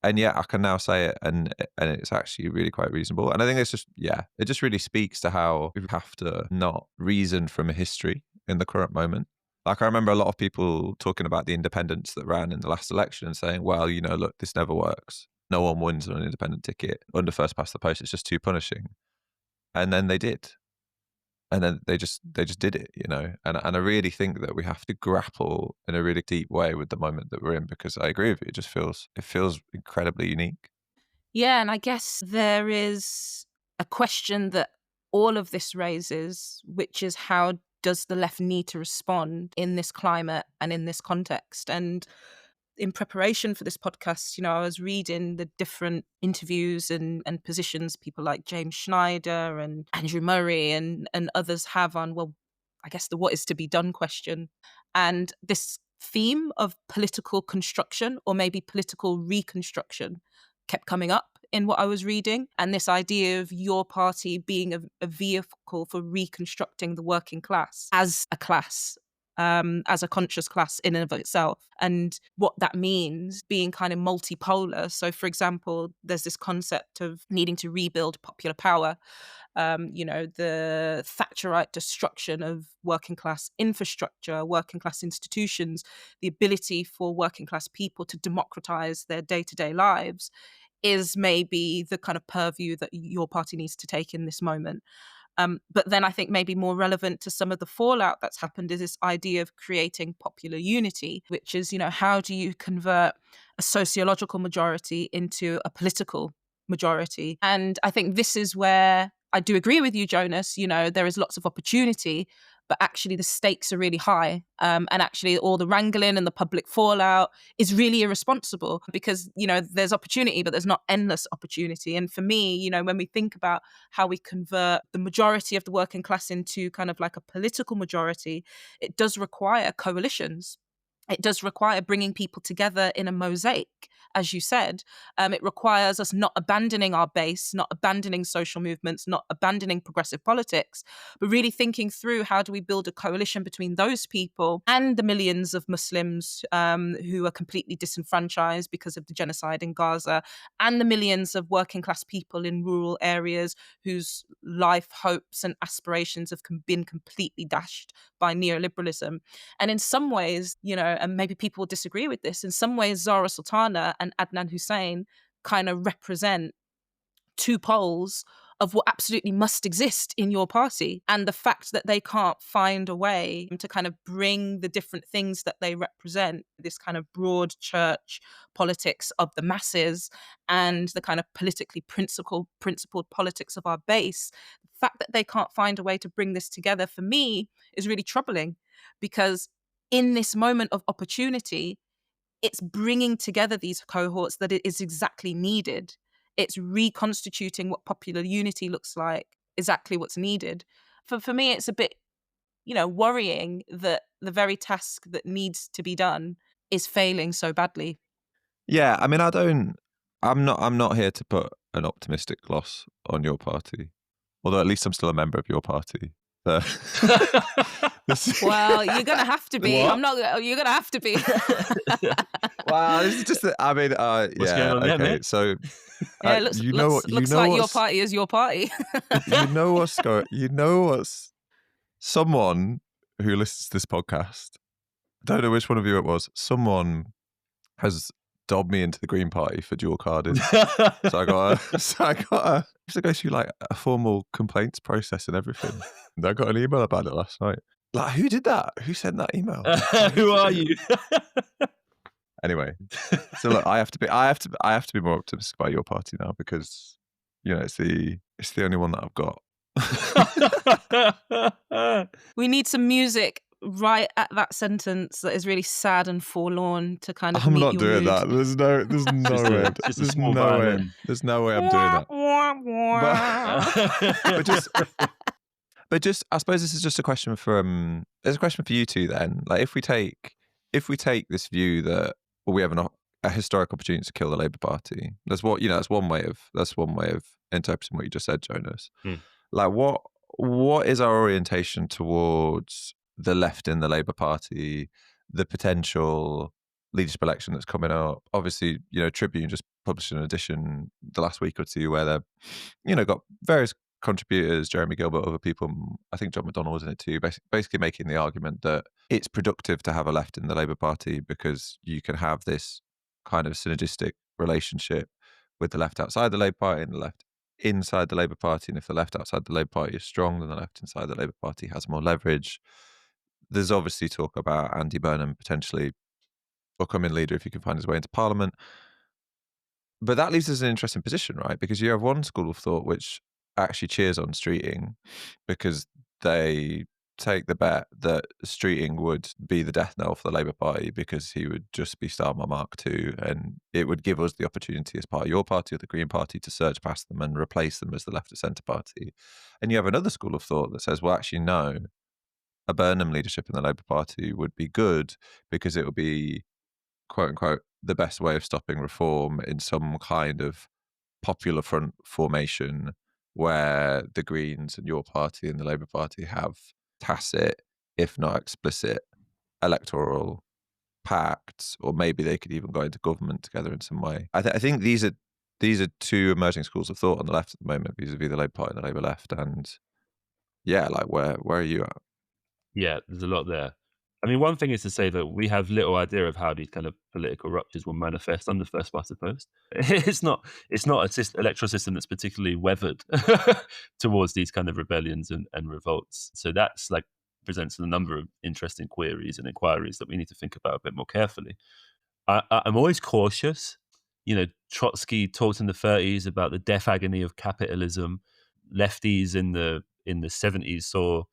And yet I can now say it, and it's actually really quite reasonable. And I think it's just, it just really speaks to how we have to not reason from a history in the current moment. Like, I remember a lot of people talking about the independents that ran in the last election and saying, well, look, this never works. No one wins on an independent ticket. Under first past the post, it's just too punishing. And then they did. And then they just did it, And I really think that we have to grapple in a really deep way with the moment that we're in, because I agree with you. It feels incredibly unique. Yeah, and I guess there is a question that all of this raises, which is, how does the left need to respond in this climate and in this context? And in preparation for this podcast, I was reading the different interviews and positions people like James Schneider and Andrew Murray and others have on, well, I guess the what is to be done question. And this theme of political construction, or maybe political reconstruction, kept coming up in what I was reading. And this idea of your party being a vehicle for reconstructing the working class as a class, as a conscious class in and of itself, and what that means being kind of multipolar. So, for example, there's this concept of needing to rebuild popular power, the Thatcherite destruction of working class infrastructure, working class institutions, the ability for working class people to democratize their day-to-day lives is maybe the kind of purview that your party needs to take in this moment. But then I think maybe more relevant to some of the fallout that's happened is this idea of creating popular unity, which is, how do you convert a sociological majority into a political majority? And I think this is where I do agree with you, Jonas. There is lots of opportunity, but actually the stakes are really high. And actually all the wrangling and the public fallout is really irresponsible, because, there's opportunity, but there's not endless opportunity. And for me, when we think about how we convert the majority of the working class into kind of like a political majority, it does require coalitions. It does require bringing people together in a mosaic, as you said. It requires us not abandoning our base, not abandoning social movements, not abandoning progressive politics, but really thinking through, how do we build a coalition between those people and the millions of Muslims who are completely disenfranchised because of the genocide in Gaza, and the millions of working class people in rural areas whose life hopes and aspirations have been completely dashed by neoliberalism. And in some ways, and maybe people will disagree with this, in some ways Zara Sultana and Adnan Hussein kind of represent two poles of what absolutely must exist in your party. And the fact that they can't find a way to kind of bring the different things that they represent, this kind of broad church politics of the masses and the kind of politically principled politics of our base, the fact that they can't find a way to bring this together, for me, is really troubling, because in this moment of opportunity, it's bringing together these cohorts that it is exactly needed. It's reconstituting what popular unity looks like, exactly what's needed. For me, it's a bit, worrying that the very task that needs to be done is failing so badly. Yeah, I mean, I'm not here to put an optimistic gloss on your party, although at least I'm still a member of your party. Well, you're gonna have to be. What? You're gonna have to be. Wow, this is just. What's going on there, mate? So, Yeah, looks like your party is your party. You know what's someone who listens to this podcast. I don't know which one of you it was. Someone has dobbed me into the Green Party for dual carding. So I got to go through like a formal complaints process and everything. And I got an email about it last night. Like, who did that? Who sent that email? Who are you? Anyway, so look, I have to be more optimistic about your party now, because it's the only one that I've got. We need some music right at that sentence that is really sad and forlone to kind of. I'm meet not your doing mood. that. There's no way. There's no way I'm doing that. But just I suppose this is just a question for it's a question for you two then. Like, if if we take this view that we have a historic opportunity to kill the Labour Party, that's one way of interpreting what you just said, Jonas. Like, what is our orientation towards the left in the Labour Party, the potential leadership election that's coming up? Obviously, Tribune just published an edition the last week or two where they've, got various contributors, Jeremy Gilbert, other people, I think John McDonnell was in it too, basically making the argument that it's productive to have a left in the Labour Party because you can have this kind of synergistic relationship with the left outside the Labour Party and the left inside the Labour Party. And if the left outside the Labour Party is strong, then the left inside the Labour Party has more leverage. There's obviously talk about Andy Burnham potentially becoming leader if he can find his way into Parliament. But that leaves us in an interesting position, right? Because you have one school of thought which actually cheers on Streeting because they take the bet that Streeting would be the death knell for the Labour Party because he would just be Starmer Mark II, and it would give us the opportunity as part of your party or the Green Party to surge past them and replace them as the left of centre party. And you have another school of thought that says, well, actually, no, a Burnham leadership in the Labour Party would be good because it would be, quote unquote, the best way of stopping reform in some kind of popular front formation where the Greens and your party and the Labour Party have tacit, if not explicit, electoral pacts, or maybe they could even go into government together in some way. I think these are two emerging schools of thought on the left at the moment, vis-a-vis the Labour Party and the Labour left. And yeah, like where are you at? Yeah, there's a lot there. I mean, one thing is to say that we have little idea of how these kind of political ruptures will manifest on the first past the post. It's not a electoral system that's particularly weathered towards these kind of rebellions and revolts. So that's like presents a number of interesting queries and inquiries that we need to think about a bit more carefully. I'm always cautious. Trotsky talked in the 30s about the death agony of capitalism. Lefties in the 70s saw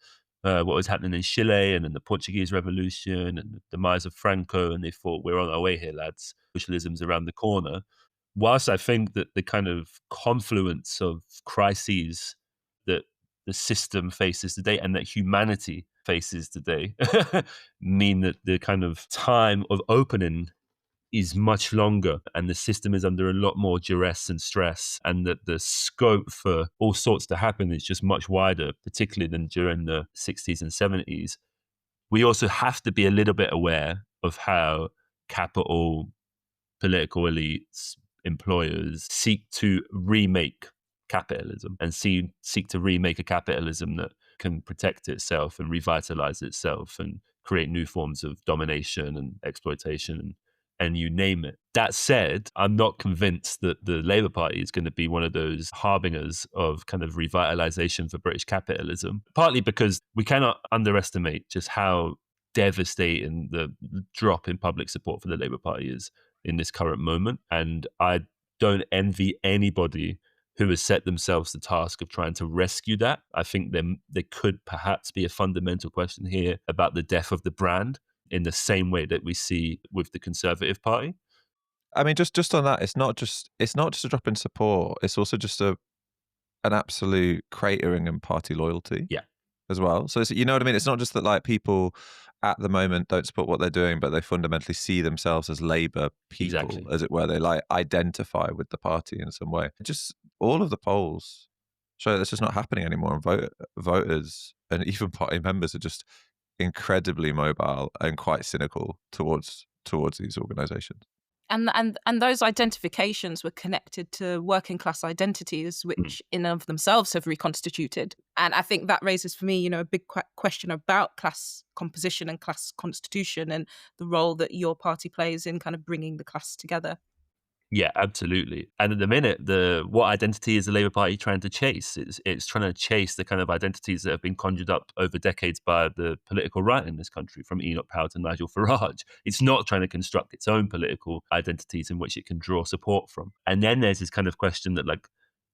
what was happening in Chile and in the Portuguese Revolution and the demise of Franco, and they thought, we're on our way here, lads. Socialism's around the corner. Whilst I think that the kind of confluence of crises that the system faces today and that humanity faces today mean that the kind of time of opening is much longer and the system is under a lot more duress and stress, and that the scope for all sorts to happen is just much wider, particularly than during the 60s and 70s. We also have to be a little bit aware of how capital, political elites, employers seek to remake capitalism and seek to remake a capitalism that can protect itself and revitalize itself and create new forms of domination and exploitation and you name it. That said, I'm not convinced that the Labour Party is going to be one of those harbingers of kind of revitalisation for British capitalism, partly because we cannot underestimate just how devastating the drop in public support for the Labour Party is in this current moment. And I don't envy anybody who has set themselves the task of trying to rescue that. I think there could perhaps be a fundamental question here about the death of the brand, in the same way that we see with the Conservative Party. I mean, just on that, it's not just a drop in support. It's also just an absolute cratering in party loyalty. Yeah. As well. So you know what I mean? It's not just that like people at the moment don't support what they're doing, but they fundamentally see themselves as Labour people, Exactly. as it were. They like identify with the party in some way. Just all of the polls show that's just not happening anymore. And voters and even party members are just incredibly mobile and quite cynical towards these organisations. And those identifications were connected to working class identities, which in and of themselves have reconstituted. And I think that raises for me, a big question about class composition and class constitution and the role that your party plays in kind of bringing the class together. Yeah, absolutely. And at the minute, what identity is the Labour Party trying to chase? It's trying to chase the kind of identities that have been conjured up over decades by the political right in this country, from Enoch Powell to Nigel Farage. It's not trying to construct its own political identities in which it can draw support from. And then there's this kind of question that, like,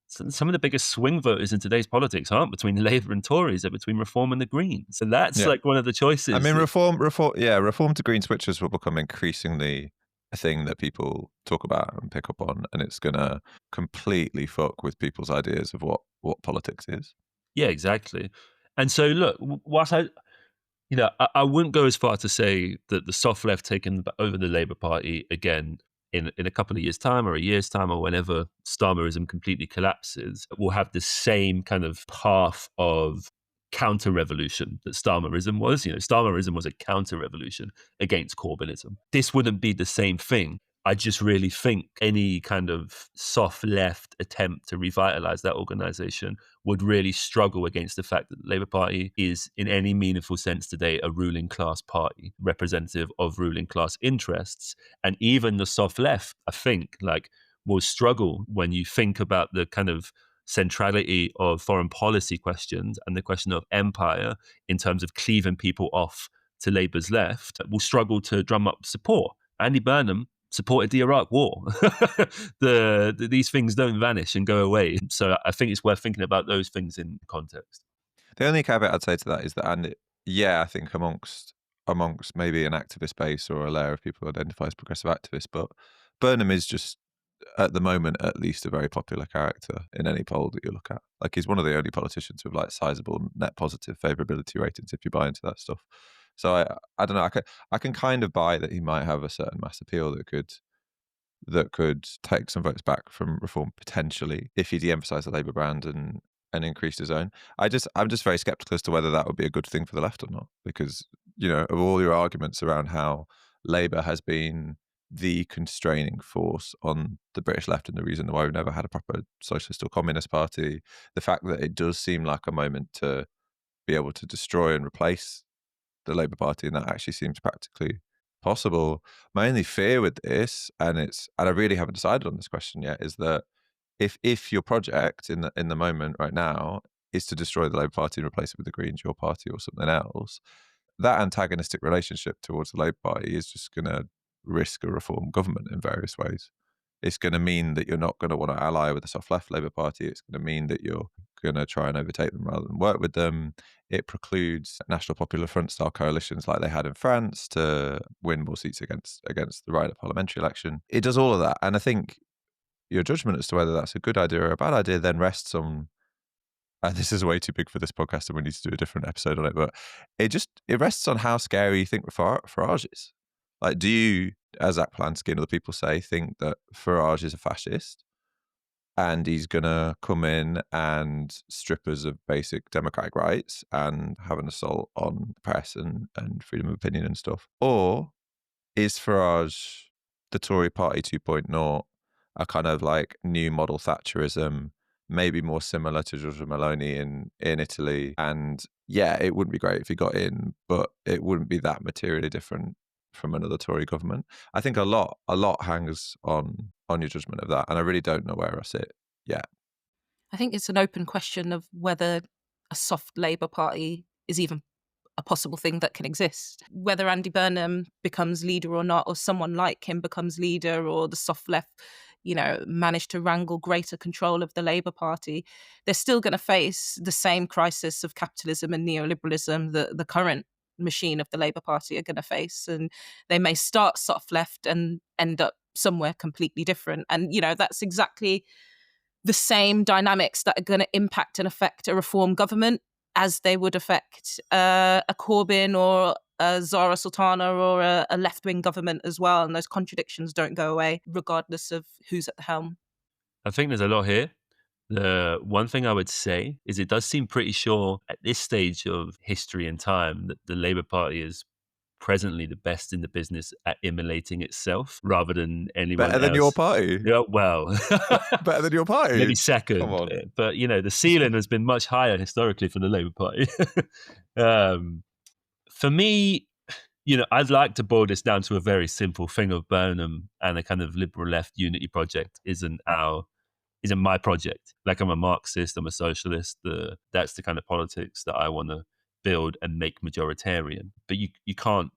some of the biggest swing voters in today's politics aren't between Labour and Tories, they're between Reform and the Greens. So that's like one of the choices. I mean, Reform to Green switchers will become increasingly a thing that people talk about and pick up on, and it's going to completely fuck with people's ideas of what politics is. Yeah, exactly. And so, look, I wouldn't go as far to say that the soft left taking over the Labour Party again in a couple of years' time or a year's time or whenever Starmerism completely collapses will have the same kind of path of counter-revolution that Starmerism was. Starmerism was a counter-revolution against Corbynism. This wouldn't be the same thing. I just really think any kind of soft left attempt to revitalize that organization would really struggle against the fact that the Labour Party is, in any meaningful sense today, a ruling class party, representative of ruling class interests. And even the soft left, I think, will struggle when you think about the kind of centrality of foreign policy questions and the question of empire in terms of cleaving people off to Labour's left, will struggle to drum up support. Andy Burnham supported the Iraq War. These things don't vanish and go away. So I think it's worth thinking about those things in context. The only caveat I'd say to that is that, I think amongst maybe an activist base or a layer of people who identify as progressive activists, but Burnham is just, at the moment, at least, a very popular character in any poll that you look at. Like, he's one of the only politicians with sizable net positive favourability ratings if you buy into that stuff. So I don't know. I can kind of buy that he might have a certain mass appeal that could take some votes back from Reform potentially if he de-emphasised the Labour brand and increased his own. I'm just very sceptical as to whether that would be a good thing for the left or not, because of all your arguments around how Labour has been the constraining force on the British left and the reason why we've never had a proper socialist or communist party, the fact that it does seem like a moment to be able to destroy and replace the Labour Party, and that actually seems practically possible. My only fear with this, and I really haven't decided on this question yet, is that if your project in the moment right now is to destroy the Labour Party and replace it with the Greens, your party, or something else, that antagonistic relationship towards the Labour Party is just going to risk a reform government in various ways. It's going to mean that you're not going to want to ally with the soft left Labour Party. It's going to mean that you're going to try and overtake them rather than work with them. It precludes National Popular Front style coalitions like they had in France to win more seats against the right at parliamentary election. It does all of that. And I think your judgment as to whether that's a good idea or a bad idea then rests on, and this is way too big for this podcast and we need to do a different episode on it, but it rests on how scary you think Farage is. Like, do you, as Zach Polanski and other people say, think that Farage is a fascist and he's going to come in and strip us of basic democratic rights and have an assault on the press and freedom of opinion and stuff? Or is Farage the Tory Party 2.0, a kind of new model Thatcherism, maybe more similar to Giorgia Meloni in Italy? And yeah, it wouldn't be great if he got in, but it wouldn't be that materially different from another Tory government. I think a lot hangs on your judgment of that, and I really don't know where I sit yet. I think it's an open question of whether a soft Labour Party is even a possible thing that can exist. Whether Andy Burnham becomes leader or not, or someone like him becomes leader, or the soft left, manage to wrangle greater control of the Labour Party, they're still going to face the same crisis of capitalism and neoliberalism that the current machine of the Labour Party are going to face. And they may start soft left and end up somewhere completely different. And, that's exactly the same dynamics that are going to impact and affect a reform government as they would affect a Corbyn or a Zara Sultana or a left-wing government as well. And those contradictions don't go away regardless of who's at the helm. I think there's a lot here. The one thing I would say is it does seem pretty sure at this stage of history and time that the Labour Party is presently the best in the business at immolating itself rather than anyone else. Better than your party? Yeah, well. Better than your party? Maybe second. Come on. But, the ceiling has been much higher historically for the Labour Party. For me, I'd like to boil this down to a very simple thing of Burnham and a kind of liberal left unity project isn't my project. Like, I'm a Marxist, I'm a socialist. That's the kind of politics that I want to build and make majoritarian. But you can't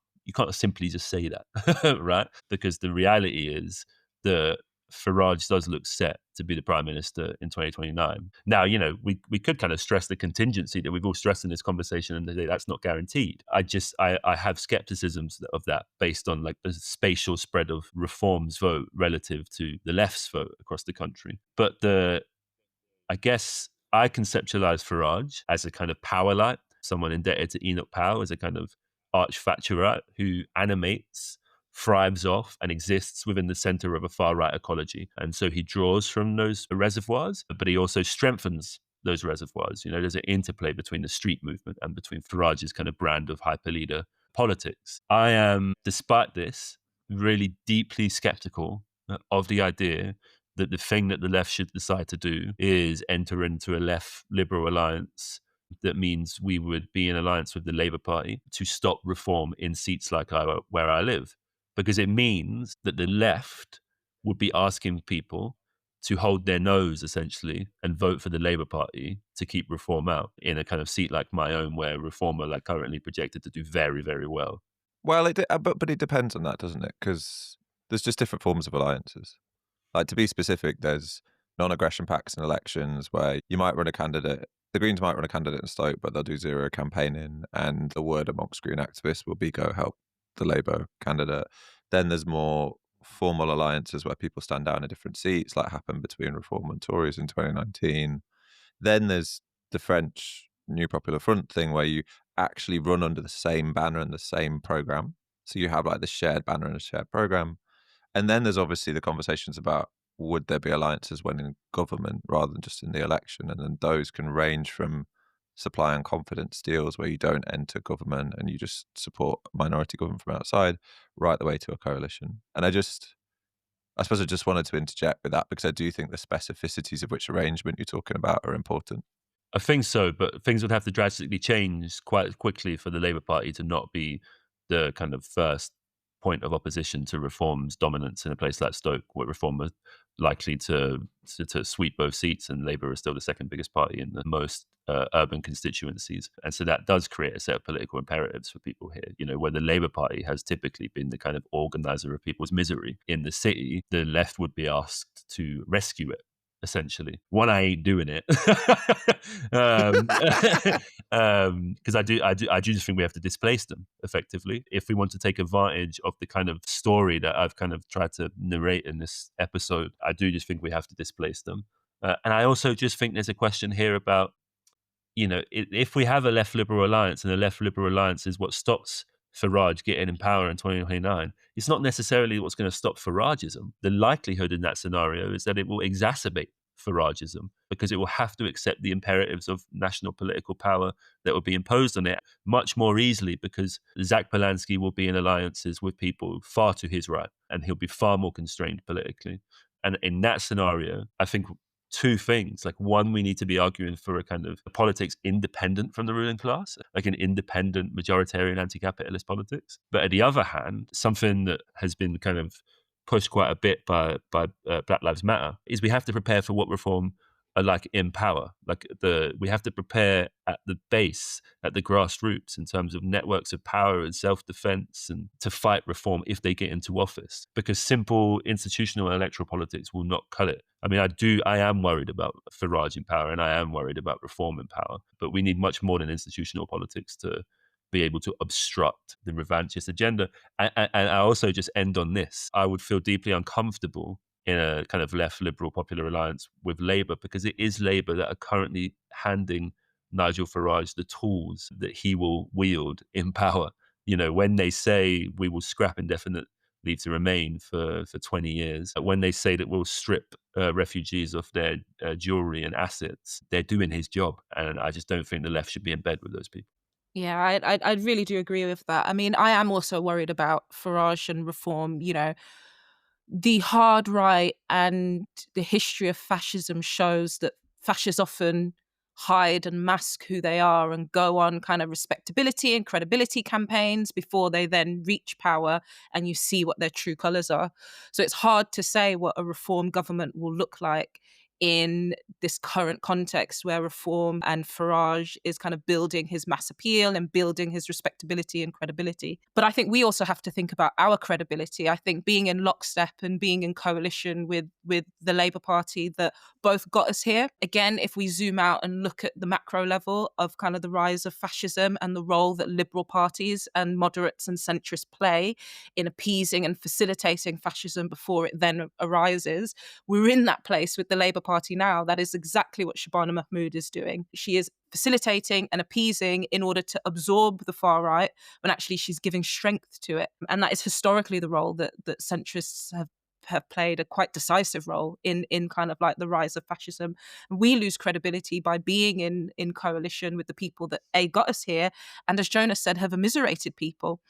simply just say that, right? Because the reality is that Farage does look set to be the Prime Minister in 2029. Now, we could kind of stress the contingency that we've all stressed in this conversation and that's not guaranteed. I have skepticisms of that based on the spatial spread of Reform's vote relative to the left's vote across the country. But I guess I conceptualize Farage as a kind of power light someone indebted to Enoch Powell as a kind of arch Thatcherite who animates, thrives off, and exists within the center of a far-right ecology. And so he draws from those reservoirs, but he also strengthens those reservoirs. There's an interplay between the street movement and between Farage's kind of brand of hyperleader politics. I am, despite this, really deeply skeptical of the idea that the thing that the left should decide to do is enter into a left liberal alliance that means we would be in alliance with the Labour Party to stop reform in seats like where I live. Because it means that the left would be asking people to hold their nose, essentially, and vote for the Labour Party to keep reform out in a kind of seat like my own, where reform are currently projected to do very, very well. Well, but it depends on that, doesn't it? Because there's just different forms of alliances. Like, to be specific, there's non-aggression pacts in elections where you might run a candidate. The Greens might run a candidate in Stoke, but they'll do zero campaigning, and the word amongst Green activists will be go help the Labour candidate. Then there's more formal alliances where people stand down in different seats, like happened between Reform and Tories in 2019. Then there's the French New Popular Front thing where you actually run under the same banner and the same programme. So you have like the shared banner and a shared programme. And then there's obviously the conversations about would there be alliances when in government rather than just in the election? And then those can range from supply and confidence deals where you don't enter government and you just support minority government from outside, right the way to a coalition. And I suppose I just wanted to interject with that because I do think the specificities of which arrangement you're talking about are important. I think so, but things would have to drastically change quite quickly for the Labour Party to not be the kind of first point of opposition to reform's dominance in a place like Stoke, where reform are likely to sweep both seats, and Labour is still the second biggest party in the most urban constituencies. And so that does create a set of political imperatives for people here. Where the Labour Party has typically been the kind of organizer of people's misery in the city, the left would be asked to rescue it. Essentially, one, I ain't doing it because I do just think we have to displace them effectively if we want to take advantage of the kind of story that I've kind of tried to narrate in this episode. I do just think we have to displace them, and I also just think there's a question here about if we have a left liberal alliance and the left liberal alliance is what stops Farage getting in power in 2029, it's not necessarily what's going to stop Faragism. The likelihood in that scenario is that it will exacerbate Faragism because it will have to accept the imperatives of national political power that will be imposed on it much more easily because Zach Polanski will be in alliances with people far to his right and he'll be far more constrained politically. And in that scenario, I think two things. Like, one, we need to be arguing for a kind of politics independent from the ruling class, like an independent majoritarian anti-capitalist politics. But at the other hand, something that has been kind of pushed quite a bit by Black Lives Matter is we have to prepare for what reform are like in power. We have to prepare at the base, at the grassroots, in terms of networks of power and self-defense, and to fight reform if they get into office. Because simple institutional and electoral politics will not cut it. I mean, I am worried about Farage in power, and I am worried about reform in power. But we need much more than institutional politics to be able to obstruct the revanchist agenda. And I also just end on this. I would feel deeply uncomfortable in a kind of left liberal popular alliance with Labour, because it is Labour that are currently handing Nigel Farage the tools that he will wield in power. When they say we will scrap indefinite leave to remain for 20 years, when they say that we'll strip refugees of their jewellery and assets, they're doing his job. And I just don't think the left should be in bed with those people. Yeah, I really do agree with that. I mean, I am also worried about Farage and reform. The hard right and the history of fascism shows that fascists often hide and mask who they are and go on kind of respectability and credibility campaigns before they then reach power and you see what their true colours are. So it's hard to say what a reform government will look like in this current context where reform and Farage is kind of building his mass appeal and building his respectability and credibility. But I think we also have to think about our credibility. I think being in lockstep and being in coalition with the Labour Party that both got us here. Again, if we zoom out and look at the macro level of kind of the rise of fascism and the role that liberal parties and moderates and centrists play in appeasing and facilitating fascism before it then arises, we're in that place with the Labour Party Party now, that is exactly what Shabana Mahmood is doing. She is facilitating and appeasing in order to absorb the far right, when actually she's giving strength to it. And that is historically the role that centrists have played a quite decisive role in kind of like the rise of fascism. We lose credibility by being in coalition with the people that got us here, and as Jonas said, have immiserated people.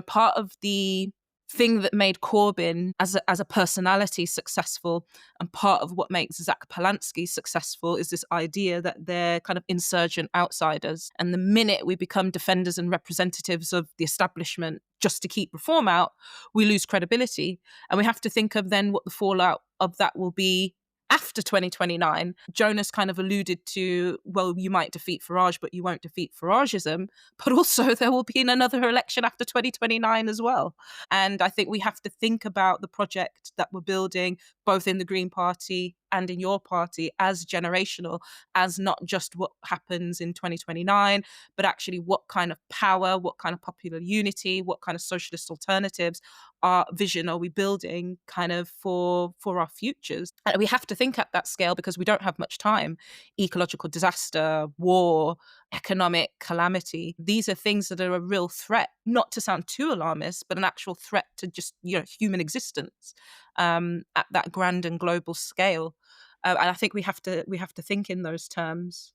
Part of the thing that made Corbyn as a personality successful, and part of what makes Zach Polansky successful, is this idea that they're kind of insurgent outsiders. And the minute we become defenders and representatives of the establishment just to keep reform out, we lose credibility. And we have to think of then what the fallout of that will be after 2029. Jonas kind of alluded to, well, you might defeat Farage, but you won't defeat Farageism. But also there will be another election after 2029 as well. And I think we have to think about the project that we're building, both in the Green Party and in your party, as generational, as not just what happens in 2029, but actually what kind of power, what kind of popular unity, what kind of socialist alternatives, our vision are we building kind of for our futures. And we have to think at that scale because we don't have much time. Ecological disaster, war, economic calamity, these are things that are a real threat, not to sound too alarmist, but an actual threat to just human existence at that grand and global scale. And I think we have to think in those terms.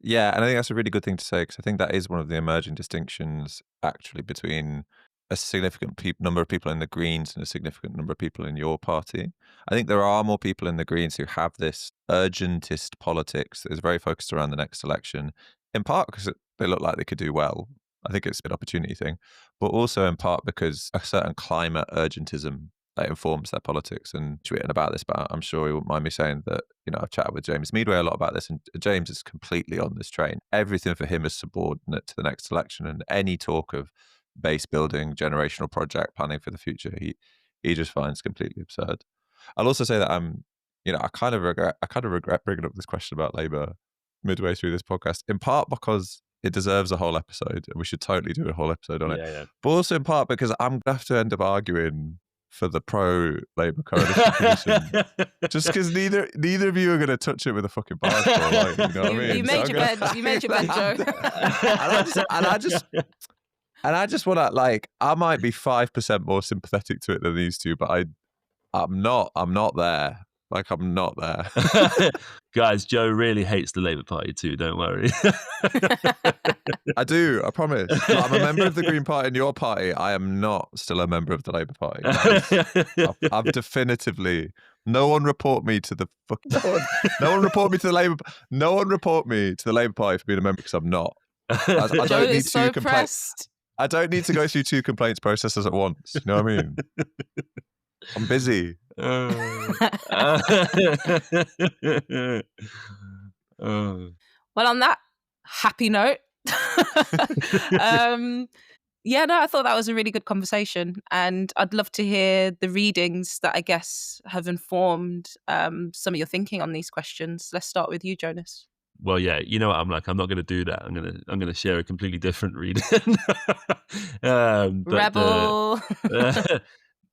Yeah, and I think that's a really good thing to say, because I think that is one of the emerging distinctions actually between a significant number of people in the Greens and a significant number of people in your party. I think there are more people in the Greens who have this urgentist politics that is very focused around the next election, in part because they look like they could do well. I think it's an opportunity thing, but also in part because a certain climate urgentism that informs their politics. And she's written about this, but I'm sure he won't mind me saying that, I've chatted with James Meadway a lot about this, and James is completely on this train. Everything for him is subordinate to the next election, and any talk of base building, generational project planning for the future, he just finds completely absurd. I'll also say that I kind of regret bringing up this question about Labour midway through this podcast, in part because it deserves a whole episode, and we should totally do a whole episode on it. Yeah. But also in part because I'm going to have to end up arguing for the pro-Labour coalition position, just because neither of you are going to touch it with a fucking basketball. Like, you know what I mean? You made your bed. You made your bed, Joe. and I just want to, like, I might be 5% more sympathetic to it than these two, but I'm not there. Like, I'm not there. Guys, Joe really hates the Labour Party too, don't worry. I do, I promise. But I'm a member of the Green Party and your party. I am not still a member of the Labour Party. I've definitively... No one report me to the no one report me to the Labour... No one report me to the Labour Party for being a member, because I'm not. I Joe don't need is so two complaints. pressed. I don't need to go through two complaints processes at once. You know what I mean? I'm busy. Well, on that happy note, I thought that was a really good conversation, and I'd love to hear the readings that I guess have informed some of your thinking on these questions. Let's start with you, Jonas. Well, yeah, you know what I'm like. I'm not going to do that. I'm going to share a completely different reading. Rebel.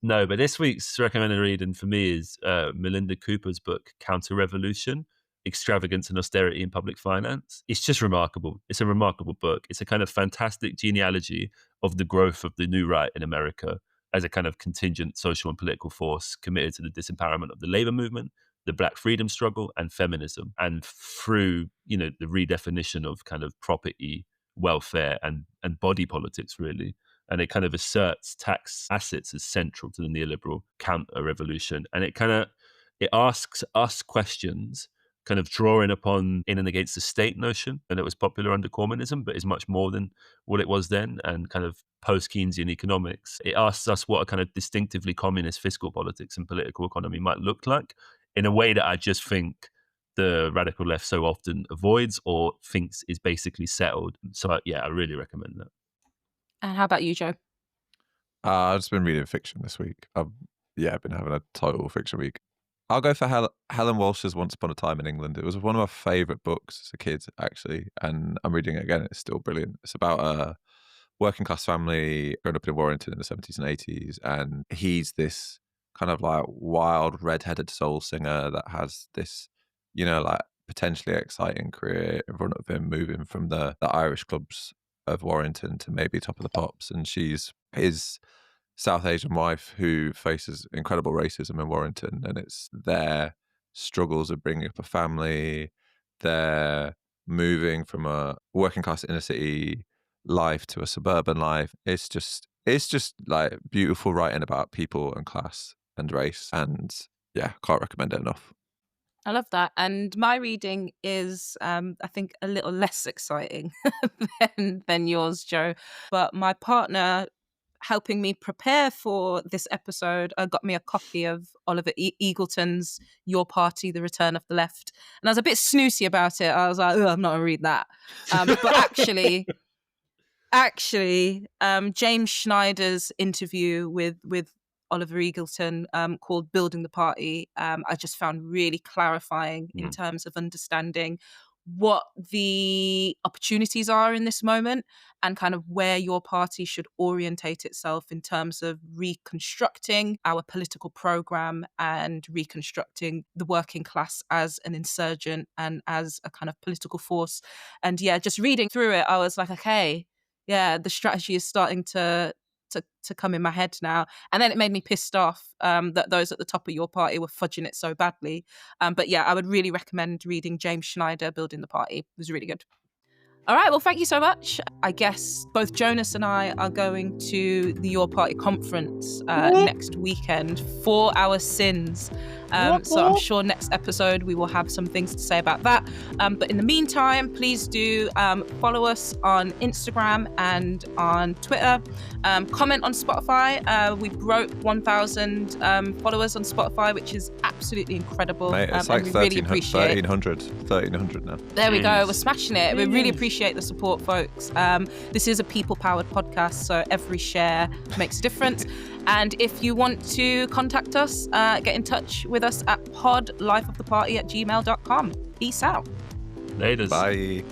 No, but this week's recommended reading for me is Melinda Cooper's book, Counter-Revolution, Extravagance and Austerity in Public Finance. It's just remarkable. It's a remarkable book. It's a kind of fantastic genealogy of the growth of the new right in America as a kind of contingent social and political force committed to the disempowerment of the labor movement, the Black freedom struggle, and feminism. And through, the redefinition of kind of property, welfare, and body politics, really. And it kind of asserts tax assets as central to the neoliberal counter-revolution. And it asks us questions, kind of drawing upon in and against the state notion, and it was popular under communism, but is much more than what it was then, and kind of post-Keynesian economics. It asks us what a kind of distinctively communist fiscal politics and political economy might look like, in a way that I just think the radical left so often avoids or thinks is basically settled. So, I really recommend that. And how about you, Joe? I've just been reading fiction this week. I've been having a total fiction week. I'll go for Helen Walsh's Once Upon a Time in England. It was one of my favourite books as a kid, actually, and I'm reading it again. It's still brilliant. It's about a working class family growing up in Warrington in the 70s and 80s, and he's this kind of like wild red-headed soul singer that has this like potentially exciting career in front of him, moving from the Irish clubs of Warrington to maybe top of the pops. And she's his South Asian wife who faces incredible racism in Warrington, and it's their struggles of bringing up a family, their moving from a working class inner city life to a suburban life. It's just like beautiful writing about people and class and race, and yeah, can't recommend it enough. I love that. And my reading is, I think, a little less exciting than yours, Joe. But my partner, helping me prepare for this episode, got me a copy of Oliver Eagleton's Your Party, The Return of the Left. And I was a bit snooty about it. I was like, I'm not going to read that. But actually, James Schneider's interview with Oliver Eagleton, called Building the Party, I just found really clarifying in terms of understanding what the opportunities are in this moment and kind of where your party should orientate itself in terms of reconstructing our political program and reconstructing the working class as an insurgent and as a kind of political force. And yeah, just reading through it, I was like, okay, yeah, the strategy is starting to come in my head now. And then it made me pissed off that those at the top of your party were fudging it so badly. But yeah, I would really recommend reading James Schneider, Building the Party. It was really good. All right, well, thank you so much. I guess both Jonas and I are going to the Your Party conference next weekend for our sins. So I'm sure next episode we will have some things to say about that. But in the meantime, please do follow us on Instagram and on Twitter. Comment on Spotify. We broke 1,000 followers on Spotify, which is absolutely incredible. Mate, it's like 1,300 now. There we go. We're smashing it. We really appreciate the support, folks. This is a people-powered podcast, so every share makes a difference. And if you want to contact us, get in touch with us at podlifeoftheparty@gmail.com. Peace out. Laters. Bye.